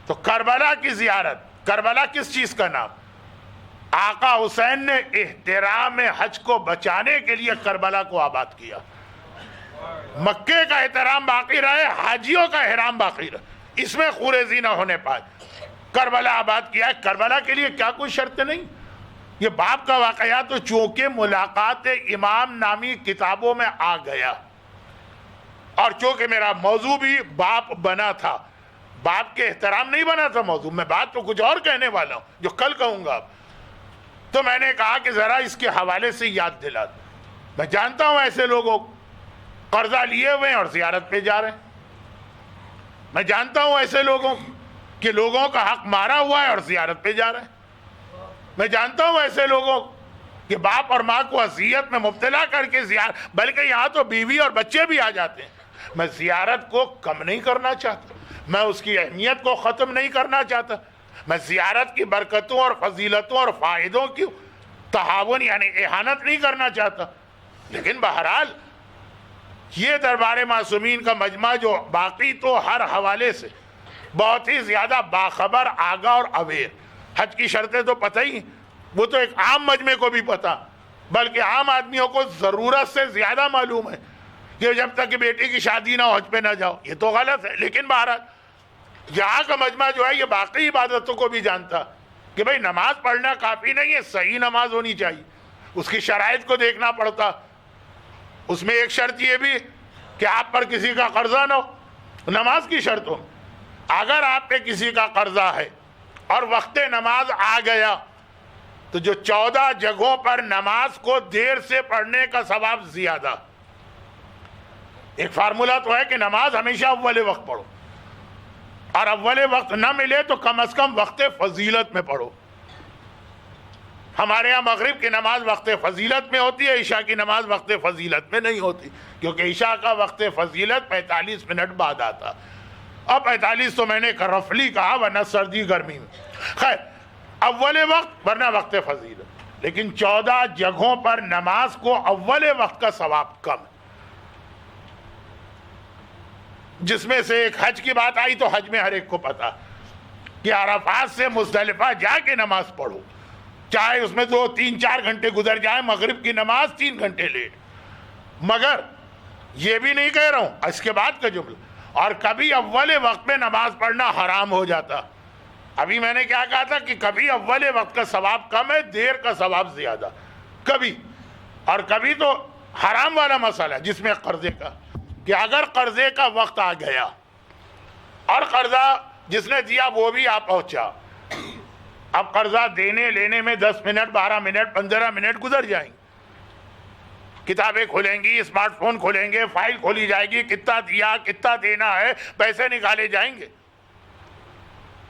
تو کربلا کی زیارت کربلا کس چیز کا نام؟ آقا حسین نے احترام حج کو بچانے کے لیے کربلا کو آباد کیا. مکے کا احترام باقی رہے، حاجیوں کا احرام باقی رہے، اس میں خوریزی نہ ہونے پائے. کربلا آباد کیا ہے. کربلا کے لیے کیا کوئی شرط نہیں؟ یہ باپ کا واقعہ تو چونکہ ملاقات امام نامی کتابوں میں آ گیا، اور چونکہ میرا موضوع بھی باپ بنا تھا، باپ کے احترام نہیں بنا تھا موضوع، میں بات تو کچھ اور کہنے والا ہوں جو کل کہوں گا. تو میں نے کہا کہ ذرا اس کے حوالے سے یاد دلا دوں. میں جانتا ہوں ایسے لوگوں کو قرضہ لیے ہوئے ہیں اور زیارت پہ جا رہے ہیں. میں جانتا ہوں ایسے لوگوں کہ لوگوں کا حق مارا ہوا ہے اور زیارت پہ جا رہے ہیں. میں جانتا ہوں ایسے لوگوں کہ باپ اور ماں کو اذیت میں مبتلا کر کے زیارت، بلکہ یہاں تو بیوی اور بچے بھی آ جاتے ہیں. میں زیارت کو کم نہیں کرنا چاہتا، میں اس کی اہمیت کو ختم نہیں کرنا چاہتا، میں زیارت کی برکتوں اور فضیلتوں اور فائدوں کی تہاون یعنی اہانت نہیں کرنا چاہتا. لیکن بہرحال یہ دربار معصومین کا مجمع جو باقی تو ہر حوالے سے بہت ہی زیادہ باخبر، آگاہ اور اویر. حج کی شرطیں تو پتہ ہی، وہ تو ایک عام مجمع کو بھی پتہ، بلکہ عام آدمیوں کو ضرورت سے زیادہ معلوم ہے کہ جب تک کہ بیٹی کی شادی نہ ہو حج پہ نہ جاؤ. یہ تو غلط ہے. لیکن بہرحال یہاں کا مجمع جو ہے یہ باقی عبادتوں کو بھی جانتا کہ بھئی نماز پڑھنا کافی نہیں ہے، صحیح نماز ہونی چاہیے، اس کی شرائط کو دیکھنا پڑتا. اس میں ایک شرط یہ بھی کہ آپ پر کسی کا قرضہ نہ ہو. نماز کی شرط ہو، اگر آپ پہ کسی کا قرضہ ہے اور وقت نماز آ گیا تو جو 14 جگہوں پر نماز کو دیر سے پڑھنے کا ثواب زیادہ. ایک فارمولہ تو ہے کہ نماز ہمیشہ اول وقت پڑھو، اور اول وقت نہ ملے تو کم از کم وقت فضیلت میں پڑھو. ہمارے ہاں مغرب کی نماز وقت فضیلت میں ہوتی ہے، عشاء کی نماز وقت فضیلت میں نہیں ہوتی، کیونکہ عشاء کا وقت فضیلت 45 منٹ بعد آتا. اب 45 تو میں نے رفلی کہا ورنہ سردی گرمی میں. خیر، اول وقت ورنہ وقت فضیلت. لیکن 14 جگہوں پر نماز کو اول وقت کا ثواب کم. جس میں سے ایک حج کی بات آئی تو حج میں ہر ایک کو پتا کہ عرفات سے مزدلفہ جا کے نماز پڑھو، چاہے اس میں 2 3 4 گھنٹے گزر جائیں، مغرب کی نماز 3 گھنٹے لیٹ. مگر یہ بھی نہیں کہہ رہا ہوں اس کے بعد کا جملہ، اور کبھی اول وقت میں نماز پڑھنا حرام ہو جاتا. ابھی میں نے کیا کہا تھا کہ کبھی اول وقت کا ثواب کم ہے، دیر کا ثواب زیادہ. کبھی، اور کبھی تو حرام والا مسئلہ ہے جس میں قرضے کا، کہ اگر قرضے کا وقت آ گیا اور قرضہ جس نے دیا وہ بھی آ پہنچا، اب قرضہ دینے لینے میں 10 منٹ 12 منٹ 15 منٹ گزر جائیں گے. کتابیں کھولیں گی، اسمارٹ فون کھولیں گے، فائل کھولی جائے گی، کتنا دیا، کتنا دینا ہے، پیسے نکالے جائیں گے.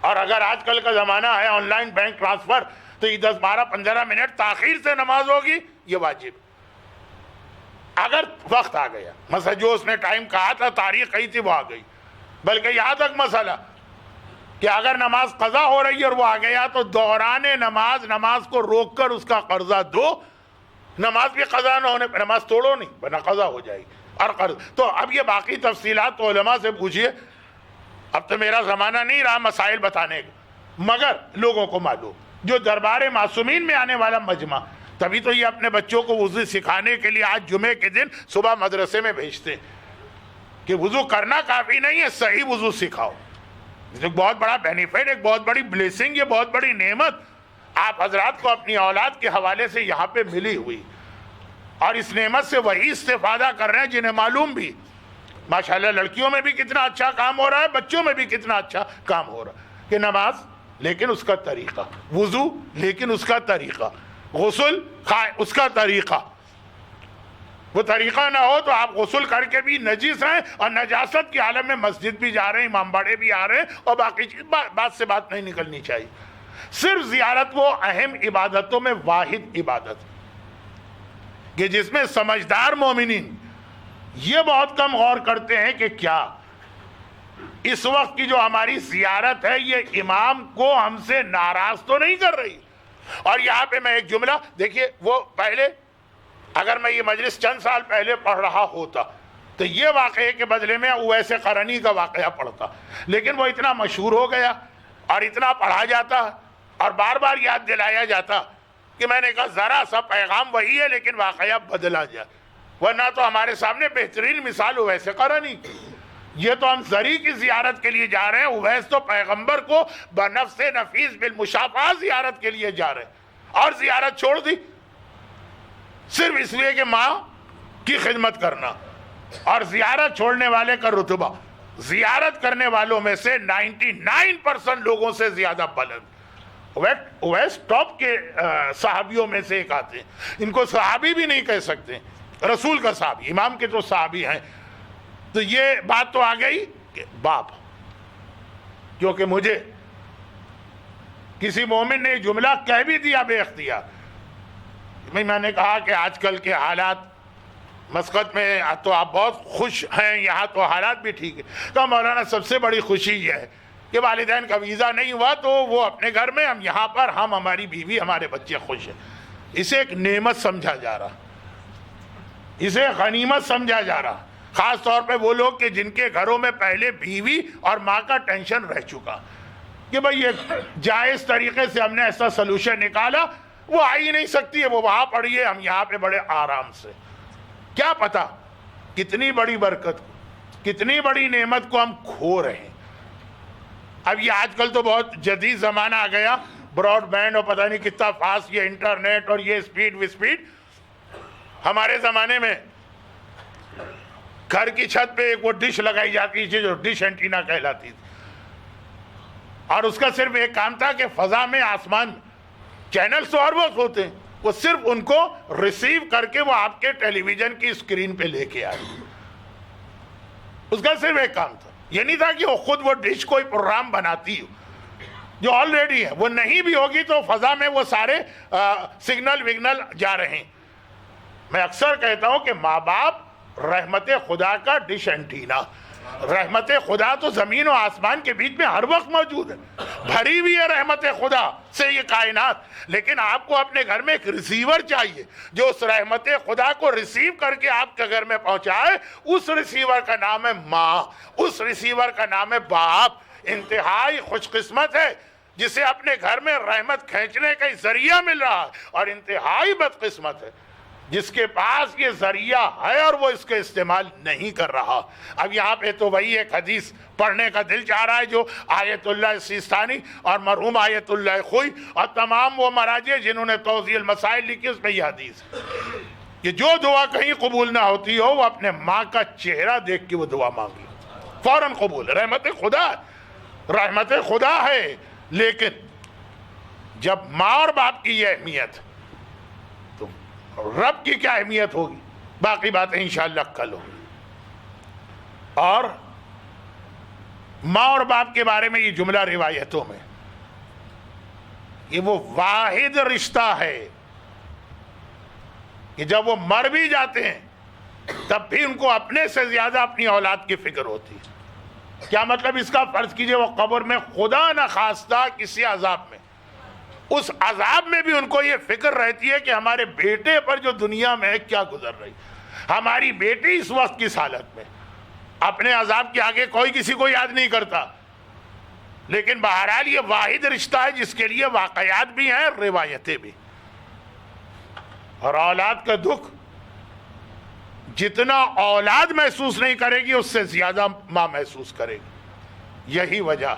اور اگر آج کل کا زمانہ ہے آن لائن بینک ٹرانسفر، تو یہ 10 12 15 منٹ تاخیر سے نماز ہوگی، یہ واجب. اگر وقت آ گیا، مثلا جو اس نے ٹائم کہا تھا، تاریخ کہی تھی، وہ آ گئی. بلکہ یہاں تک مسئلہ کہ اگر نماز قضا ہو رہی ہے اور وہ آ گیا تو دوران نماز کو روک کر اس کا قرضہ دو. نماز بھی قضا نہ ہونے پر نماز توڑو نہیں، ورنہ قضا ہو جائے گی. اور قرض تو اب یہ باقی تفصیلات تو علماء سے پوچھئے. اب تو میرا زمانہ نہیں رہا مسائل بتانے کا، مگر لوگوں کو معلوم جو دربار معصومین میں آنے والا مجمع، تبھی تو یہ اپنے بچوں کو وضو سکھانے کے لیے آج جمعے کے دن صبح مدرسے میں بھیجتے کہ وضو کرنا کافی نہیں ہے، صحیح وضو سکھاؤ. ایک بہت بڑا بینیفٹ، ایک بہت بڑی بلیسنگ، یہ بہت بڑی نعمت آپ حضرات کو اپنی اولاد کے حوالے سے یہاں پہ ملی ہوئی، اور اس نعمت سے وہی استفادہ کر رہے ہیں جنہیں معلوم بھی. ماشاءاللہ لڑکیوں میں بھی کتنا اچھا کام ہو رہا ہے، بچوں میں بھی کتنا اچھا کام ہو رہا ہے کہ نماز لیکن اس کا طریقہ، وضو لیکن اس کا طریقہ، غسل اس کا طریقہ. وہ طریقہ نہ ہو تو آپ غسل کر کے بھی نجس ہیں اور نجاست کے عالم میں مسجد بھی جا رہے ہیں، امام باڑے بھی آ رہے ہیں، اور باقی چیز بات سے بات نہیں نکلنی چاہیے. صرف زیارت وہ اہم عبادتوں میں واحد عبادت کہ جس میں سمجھدار مومنین یہ بہت کم غور کرتے ہیں کہ کیا اس وقت کی جو ہماری زیارت ہے یہ امام کو ہم سے ناراض تو نہیں کر رہی. اور یہاں پہ میں ایک جملہ دیکھیے، وہ پہلے اگر میں یہ مجلس چند سال پہلے پڑھ رہا ہوتا تو یہ واقعے کے بدلے میں اویس قرنی کا واقعہ پڑھتا، لیکن وہ اتنا مشہور ہو گیا اور اتنا پڑھا جاتا اور بار بار یاد دلایا جاتا کہ میں نے کہا ذرا سا پیغام وہی ہے لیکن واقعہ بدلا جائے، ورنہ تو ہمارے سامنے بہترین مثال اویس قرنی کی۔ یہ تو ہم زری کی زیارت کے لیے جا رہے ہیں، اویس تو پیغمبر کو بنفس نفیس بالمشافعہ زیارت کے لیے جا رہے ہیں، اور زیارت چھوڑ دی صرف اس لیے کہ ماں کی خدمت کرنا۔ اور زیارت چھوڑنے والے کا رتبہ زیارت کرنے والوں میں سے 99% لوگوں سے زیادہ بلند۔ اویس ٹاپ کے صحابیوں میں سے ایک آتے ہیں، ان کو صحابی بھی نہیں کہہ سکتے، رسول کا صحابی، امام کے تو صحابی ہیں۔ تو یہ بات تو آ گئی کہ باپ، کیونکہ مجھے کسی مومن نے جملہ کہہ بھی دیا بے اختیار۔ میں نے کہا کہ آج کل کے حالات، مسقط میں تو آپ بہت خوش ہیں، یہاں تو حالات بھی ٹھیک ہے۔ کہا مولانا سب سے بڑی خوشی یہ ہے کہ والدین کا ویزا نہیں ہوا تو وہ اپنے گھر میں، ہم یہاں پر، ہم، ہماری بیوی، ہمارے بچے خوش ہیں۔ اسے ایک نعمت سمجھا جا رہا، اسے غنیمت سمجھا جا رہا، خاص طور پہ وہ لوگ کہ جن کے گھروں میں پہلے بیوی اور ماں کا ٹینشن رہ چکا کہ بھئی یہ جائز طریقے سے ہم نے ایسا سلوشن نکالا، وہ آ ہی نہیں سکتی ہے، وہ وہاں پڑی ہے، ہم یہاں پہ بڑے آرام سے۔ کیا پتا کتنی بڑی برکت کو، کتنی بڑی نعمت کو ہم کھو رہے ہیں۔ اب یہ آج کل تو بہت جدید زمانہ آ گیا، براڈ بینڈ اور پتہ نہیں کتنا فاسٹ یہ انٹرنیٹ اور یہ سپیڈ۔ ہمارے زمانے میں گھر کی چھت پہ ایک وہ ڈش لگائی جاتی تھی جو ڈش اینٹینا کہلاتی تھی، اور اس کا صرف ایک کام تھا کہ فضا میں، آسمان، چینلز تو ہر وقت ہوتے ہیں، وہ صرف ان کو ریسیو کر کے وہ آپ کے ٹیلی ویژن کی اسکرین پہ لے کے آئے۔ اس کا صرف ایک کام تھا، یہ نہیں تھا کہ وہ خود وہ ڈش کوئی پروگرام بناتی ہو جو آلریڈی ہے، وہ نہیں بھی ہوگی تو فضا میں وہ سارے سگنل وگنل جا رہے ہیں۔ میں اکثر کہتا ہوں کہ ماں باپ رحمت خدا کا ڈش اینٹینا، رحمت خدا تو زمین و آسمان کے بیچ میں ہر وقت موجود ہے، بھری ہوئی ہے رحمت خدا سے یہ کائنات، لیکن آپ کو اپنے گھر میں ایک ریسیور چاہیے جو اس رحمت خدا کو ریسیو کر کے آپ کے گھر میں پہنچائے۔ اس ریسیور کا نام ہے ماں، اس ریسیور کا نام ہے باپ۔ انتہائی خوش قسمت ہے جسے اپنے گھر میں رحمت کھینچنے کا ذریعہ مل رہا ہے، اور انتہائی بدقسمت ہے جس کے پاس یہ ذریعہ ہے اور وہ اس کے استعمال نہیں کر رہا۔ اب یہاں پہ تو وہی ایک حدیث پڑھنے کا دل چاہ رہا ہے جو آیت اللہ سیستانی اور مرحوم آیت اللہ خوئی اور تمام وہ مراجع جنہوں نے توضیح المسائل لکھی، اس میں یہ حدیث ہے کہ جو دعا کہیں قبول نہ ہوتی ہو وہ اپنے ماں کا چہرہ دیکھ کے وہ دعا مانگی، فوراً قبول۔ رحمت خدا، رحمت خدا ہے، لیکن جب ماں اور باپ کی یہ اہمیت، رب کی کیا اہمیت ہوگی؟ باقی باتیں انشاءاللہ کل ہوگی۔ اور ماں اور باپ کے بارے میں یہ جملہ روایتوں میں، یہ وہ واحد رشتہ ہے کہ جب وہ مر بھی جاتے ہیں تب بھی ان کو اپنے سے زیادہ اپنی اولاد کی فکر ہوتی ہے۔ کیا مطلب اس کا؟ فرض کیجئے وہ قبر میں خدا نہ خواستہ کسی عذاب میں، اس عذاب میں بھی ان کو یہ فکر رہتی ہے کہ ہمارے بیٹے پر جو دنیا میں ہے کیا گزر رہی، ہماری بیٹی اس وقت کس حالت میں۔ اپنے عذاب کے آگے کوئی کسی کو یاد نہیں کرتا، لیکن بہرحال یہ واحد رشتہ ہے جس کے لیے واقعات بھی ہیں، روایتیں بھی۔ اور اولاد کا دکھ جتنا اولاد محسوس نہیں کرے گی اس سے زیادہ ماں محسوس کرے گی۔ یہی وجہ،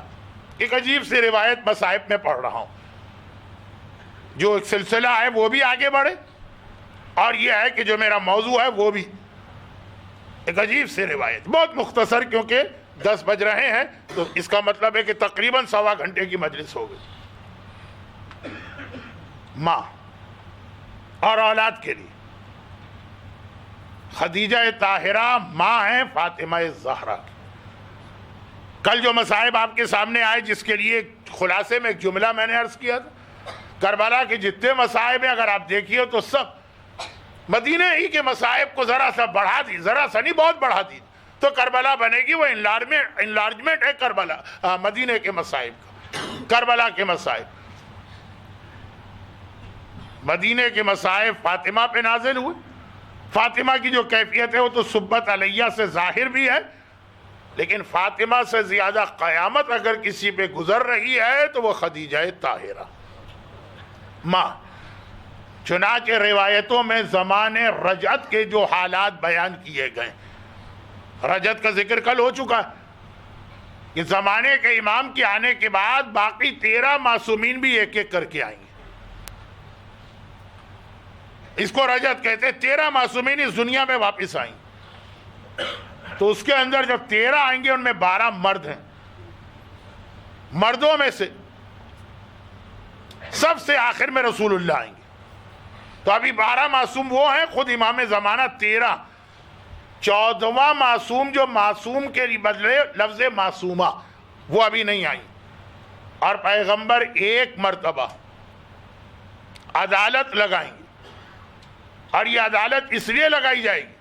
ایک عجیب سی روایت مصائب میں پڑھ رہا ہوں، جو ایک سلسلہ ہے وہ بھی آگے بڑھے، اور یہ ہے کہ جو میرا موضوع ہے وہ بھی ایک عجیب سی روایت، بہت مختصر، کیونکہ 10 بج رہے ہیں تو اس کا مطلب ہے کہ تقریباً 1.25 گھنٹے کی مجلس ہو گئی۔ ماں اور اولاد کے لیے خدیجہ طاہرہ ماں ہیں فاطمہ زہرا کی۔ کل جو مصائب آپ کے سامنے آئے، جس کے لیے خلاصے میں ایک جملہ میں نے عرض کیا تھا، کربلا کے جتنے مصائب ہیں اگر آپ دیکھیے تو سب مدینہ ہی کے مصائب کو ذرا سا بڑھا دی، ذرا سا نہیں بہت بڑھا دی تو کربلا بنے گی۔ وہ انلارجمنٹ ہے کربلا، مدینہ کے مصائب کا، کربلا کے مصائب، مدینہ کے مصائب فاطمہ پہ نازل ہوئے۔ فاطمہ کی جو کیفیت ہے وہ تو سبت علیہ سے ظاہر بھی ہے، لیکن فاطمہ سے زیادہ قیامت اگر کسی پہ گزر رہی ہے تو وہ خدیجہ طاہرہ، ماہ. چنانچہ روایتوں میں زمانے رجعت کے جو حالات بیان کیے گئے، رجعت کا ذکر کل ہو چکا ہے کہ زمانے کے امام کے آنے کے بعد باقی 13 معصومین بھی ایک ایک کر کے آئیں گے. اس کو رجعت کہتے ہیں. 13 معصومین اس دنیا میں واپس آئیں گے. تو اس کے اندر جب 13 آئیں گے ان میں 12 مرد ہیں. مردوں میں سے سب سے آخر میں رسول اللہ آئیں گے. تو ابھی 12 معصوم وہ ہیں، خود امام زمانہ 13. 14واں معصوم جو معصوم کے بدلے لفظ معصومہ، وہ ابھی نہیں آئی. اور پیغمبر ایک مرتبہ عدالت لگائیں گے. اور یہ عدالت اس لیے لگائی جائے گی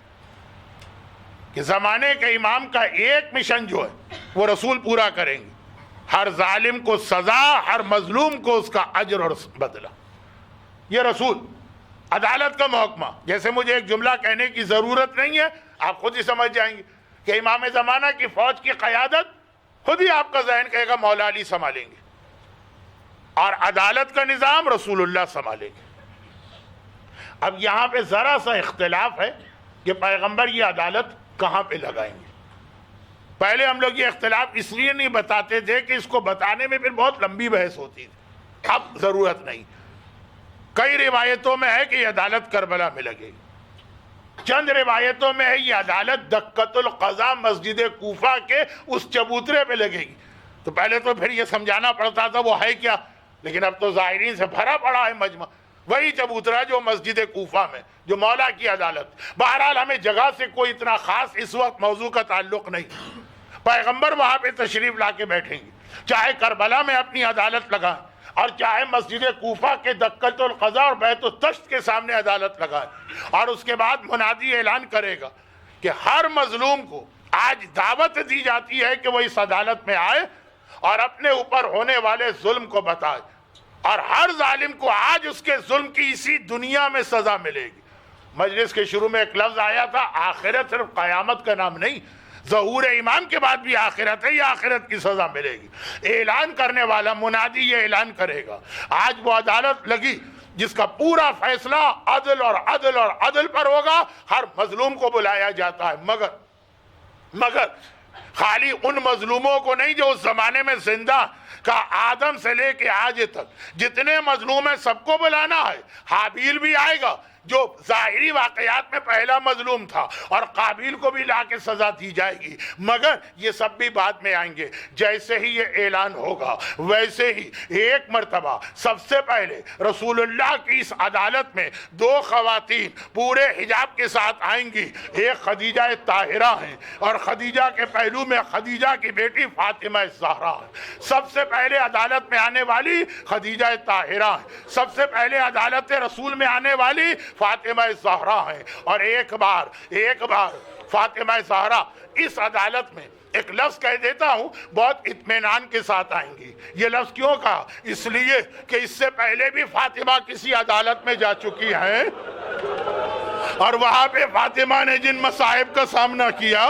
کہ زمانے کے امام کا ایک مشن جو ہے وہ رسول پورا کریں گے. ہر ظالم کو سزا، ہر مظلوم کو اس کا اجر اور بدلہ. یہ رسول عدالت کا محکمہ. جیسے مجھے ایک جملہ کہنے کی ضرورت نہیں ہے، آپ خود ہی سمجھ جائیں گے کہ امام زمانہ کی فوج کی قیادت خود ہی آپ کا ذہن کہے گا مولا علی سنبھالیں گے، اور عدالت کا نظام رسول اللہ سنبھالیں گے. اب یہاں پہ ذرا سا اختلاف ہے کہ پیغمبر یہ عدالت کہاں پہ لگائیں گے. پہلے ہم لوگ یہ اختلاف اس لیے نہیں بتاتے تھے کہ اس کو بتانے میں پھر بہت لمبی بحث ہوتی تھی. اب ضرورت نہیں. کئی روایتوں میں ہے کہ یہ عدالت کربلا میں لگے گی. چند روایتوں میں ہے یہ عدالت دکت القضاء مسجد کوفہ کے اس چبوترے پہ لگے گی. تو پہلے تو پھر یہ سمجھانا پڑتا تھا وہ ہے کیا، لیکن اب تو ظاہرین سے بھرا پڑا ہے مجمع. وہی چبوترا جو مسجد کوفہ میں، جو مولا کی عدالت. بہرحال ہمیں جگہ سے کوئی اتنا خاص اس وقت موضوع کا تعلق نہیں. پیغمبر وہاں پہ تشریف لا کے بیٹھیں گے، چاہے کربلا میں اپنی عدالت لگائیں اور چاہے مسجد کوفہ کے دکت القضاء اور بیت التشت کے سامنے عدالت لگائیں. اور اس کے بعد منادی اعلان کرے گا کہ ہر مظلوم کو آج دعوت دی جاتی ہے کہ وہ اس عدالت میں آئے اور اپنے اوپر ہونے والے ظلم کو بتائے. اور ہر ظالم کو آج اس کے ظلم کی اسی دنیا میں سزا ملے گی. مجلس کے شروع میں ایک لفظ آیا تھا آخرت، صرف قیامت کا نام نہیں، ظہور امام کے بعد بھی آخرت ہے. یہ آخرت کی سزا ملے گی. اعلان کرنے والا منادی یہ اعلان کرے گا آج وہ عدالت لگی جس کا پورا فیصلہ عدل اور عدل اور عدل پر ہوگا. ہر مظلوم کو بلایا جاتا ہے، مگر خالی ان مظلوموں کو نہیں جو اس زمانے میں زندہ کا آدم سے لے کے آج تک جتنے مظلوم ہیں سب کو بلانا ہے. حابیل بھی آئے گا جو ظاہری واقعات میں پہلا مظلوم تھا، اور قابیل کو بھی لا کے سزا دی جائے گی. مگر یہ سب بھی بعد میں آئیں گے. جیسے ہی یہ اعلان ہوگا ویسے ہی ایک مرتبہ سب سے پہلے رسول اللہ کی اس عدالت میں 2 خواتین پورے حجاب کے ساتھ آئیں گی. ایک خدیجہ طاہرہ ہیں اور خدیجہ کے پہلو میں خدیجہ کی بیٹی فاطمہ زہرا ہے. سب سے پہلے عدالت میں آنے والی خدیجہ طاہرہ ہے. سب سے پہلے عدالت رسول میں آنے والی فاطمہ زہرا ہے. اور ایک بار فاطمہ زہرا اس عدالت میں ایک لفظ کہہ دیتا ہوں، بہت اطمینان کے ساتھ آئیں گی. یہ لفظ کیوں کہا؟ اس لیے کہ اس سے پہلے بھی فاطمہ کسی عدالت میں جا چکی ہیں اور وہاں پہ فاطمہ نے جن مصائب کا سامنا کیا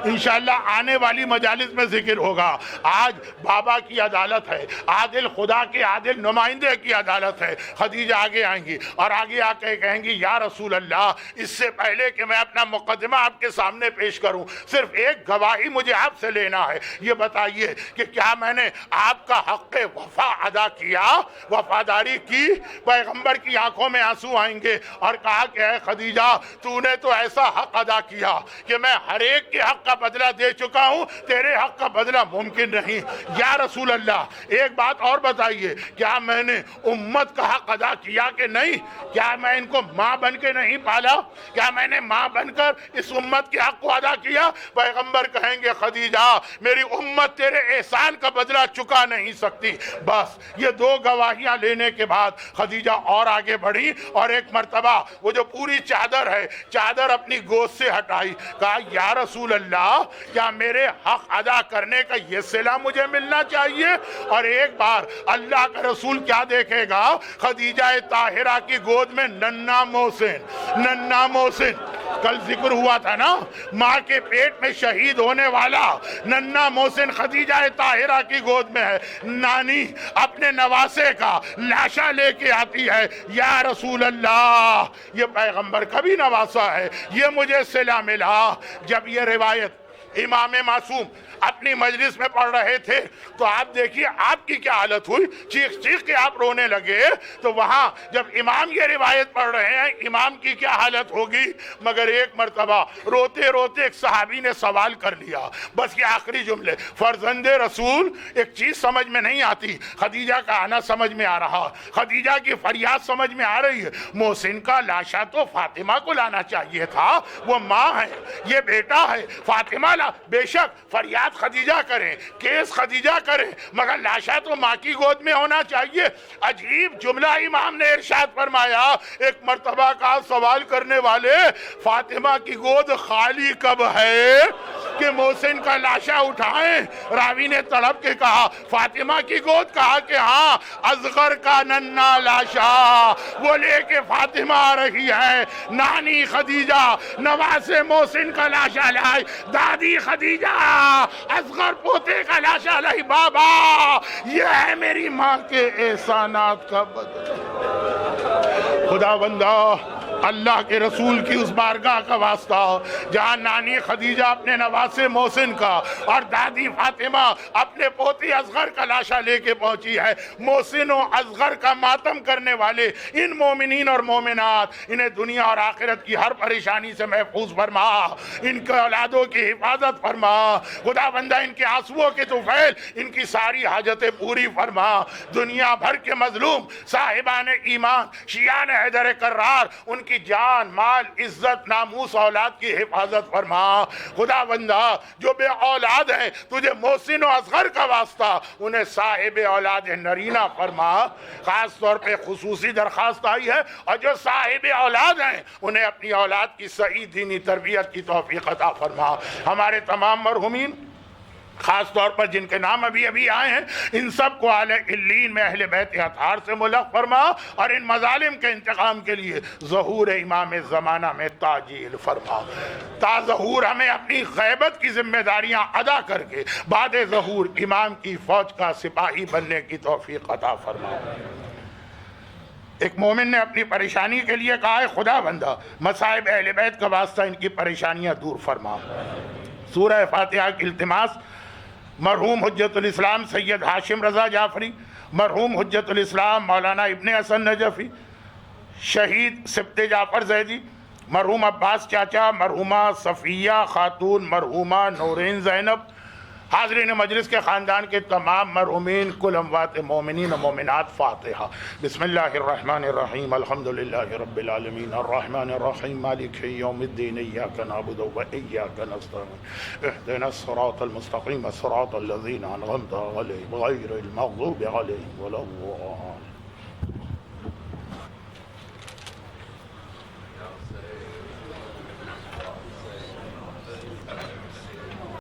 انشاءاللہ آنے والی مجالس میں ذکر ہوگا. آج بابا کی عدالت ہے، عادل خدا کے عادل نمائندے کی عدالت ہے. خدیجہ آگے آئیں گی اور آگے آ کے کہیں گی یا رسول اللہ، اس سے پہلے کہ میں اپنا مقدمہ آپ کے سامنے پیش کروں صرف ایک گواہی مجھے آپ سے لینا ہے. یہ بتائیے کہ کیا میں نے آپ کا حق وفا ادا کیا، وفاداری کی؟ پیغمبر کی آنکھوں میں آنسو آئیں گے اور کہا کہ اے خدیجہ، تو نے تو ایسا حق ادا کیا کہ میں ہر ایک کے حق کا بدلہ دے چکا ہوں، تیرے حق کا بدلہ ممکن نہیں. یا رسول اللہ، ایک بات اور بتائیے، کیا میں نے امت کا حق ادا کیا کہ نہیں؟ کیا میں ان کو ماں بن کے نہیں پالا؟ کیا میں نے ماں بن کر اس امت کے حق کو ادا کیا؟ پیغمبر کہیں گے خدیجہ، میری امت تیرے احسان کا بدلہ چکا نہیں سکتی. بس یہ 2 گواہیاں لینے کے بعد خدیجہ اور آگے بڑھی اور ایک مرتبہ وہ جو پوری چادر ہے، چادر اپنی گود سے ہٹائی. کہا یا رسول اللہ، کیا میرے حق ادا کرنے کا یہ صلہ مجھے ملنا چاہیے؟ اور ایک بار اللہ کا رسول کیا دیکھے گا؟ خدیجہ طاہرہ کی گود میں ننھا محسن کل ذکر ہوا تھا نا، ماں کے پیٹ میں شہید ہونے والا ننھا محسن خدیجہ طاہرہ کی گود میں ہے، نانی اپنے نواسے کا لاشا لے کے آتی ہے، یا رسول اللہ یہ پیغمبر کا بھی نواسا ہے، یہ مجھے صلہ ملا۔ جب یہ روایت امام معصوم اپنی مجلس میں پڑھ رہے تھے تو آپ دیکھیے آپ کی کیا حالت ہوئی، چیخ چیخ کے آپ رونے لگے۔ تو وہاں جب امام یہ روایت پڑھ رہے ہیں امام کی کیا حالت ہوگی؟ مگر ایک مرتبہ روتے روتے ایک صحابی نے سوال کر لیا، بس یہ آخری جملے، فرزند رسول ایک چیز سمجھ میں نہیں آتی، خدیجہ کا آنا سمجھ میں آ رہا، خدیجہ کی فریاد سمجھ میں آ رہی ہے، محسن کا لاشا تو فاطمہ کو لانا چاہیے تھا، وہ ماں ہے، یہ بیٹا ہے، فاطمہ بے شک فریاد خدیجہ کریں، کیس خدیجہ کریں، مگر لاشا تو ماں کی گود میں ہونا چاہیے۔ عجیب جملہ امام نے ارشاد فرمایا، ایک مرتبہ کا سوال کرنے والے، فاطمہ کی گود خالی کب ہے کہ محسن کا لاشا اٹھائیں؟ راوی نے تڑپ کے کہا فاطمہ کی گود، کہا کہ ہاں، اصغر کا ننھا لاشا وہ لے کے فاطمہ آ رہی ہے، نانی خدیجہ نواسے محسن کا لاشا لائے، دادی خدیجہ اصغر پوتے کا لاشا لائی، بابا یہ ہے میری ماں کے احسانات کا بدلہ۔ خدا بندہ اللہ کے رسول کی اس بارگاہ کا واسطہ جہاں نانی خدیجہ اپنے نواسے محسن کا اور دادی فاطمہ اپنے پوتی اصغر کا لاشا لے کے پہنچی ہے، محسن و اصغر کا ماتم کرنے والے ان مومنین اور مومنات انہیں دنیا اور آخرت کی ہر پریشانی سے محفوظ فرما، ان کے اولادوں کی حفاظت فرما، خدا بندہ ان کے آنسوؤں کے طفیل ان کی ساری حاجتیں پوری فرما، دنیا بھر کے مظلوم صاحبان ایمان شیعان حیدر کرار ان کی جان مال عزت ناموس اولاد کی حفاظت فرما، خدا بندہ جو بے اولاد ہیں تجھے محسن و اصغر کا واسطہ انہیں صاحب اولاد نرینہ فرما۔ خاص طور پہ خصوصی درخواست آئی ہے، اور جو صاحب اولاد ہیں انہیں اپنی اولاد کی صحیح دینی تربیت کی توفیق عطا فرما۔ ہمارے تمام مرحومین خاص طور پر جن کے نام ابھی آئے ہیں ان سب کو اعلی علیین میں اہل بیت اطہار سے ملحق فرما، اور ان مظالم کے انتقام کے لیے ظہور امام زمانہ میں تاجیل فرما۔ تا ظہور ہمیں اپنی غیبت کی ذمہ داریاں ادا کر کے بعد ظہور امام کی فوج کا سپاہی بننے کی توفیق عطا فرما۔ ایک مومن نے اپنی پریشانی کے لیے کہا ہے خدا بندہ مصائب اہل بیت کا واسطہ ان کی پریشانیاں دور فرما۔ سورہ فاتحہ کی التماس مرحوم حجت الاسلام سید ہاشم رضا جعفری، مرحوم حجت الاسلام مولانا ابن حسن نجفی، شہید سبط جعفر زیدی، مرحوم عباس چاچا، مرحومہ صفیہ خاتون، مرحومہ نورین زینب، حاضرین مجلس کے خاندان کے تمام مرحومین، کل اموات مومنین و مومنات، فاتحہ۔ بسم اللہ الرحمن الرحیم، الحمدللہ رب العالمین، الرحمن الرحیم، مالک یوم الدین، ایاک نعبد و ایاک نستعین، اہدنا الصراط المستقیم، صراط الذین انعمت علیہم غیر المغضوب علیہم ولا الضالین۔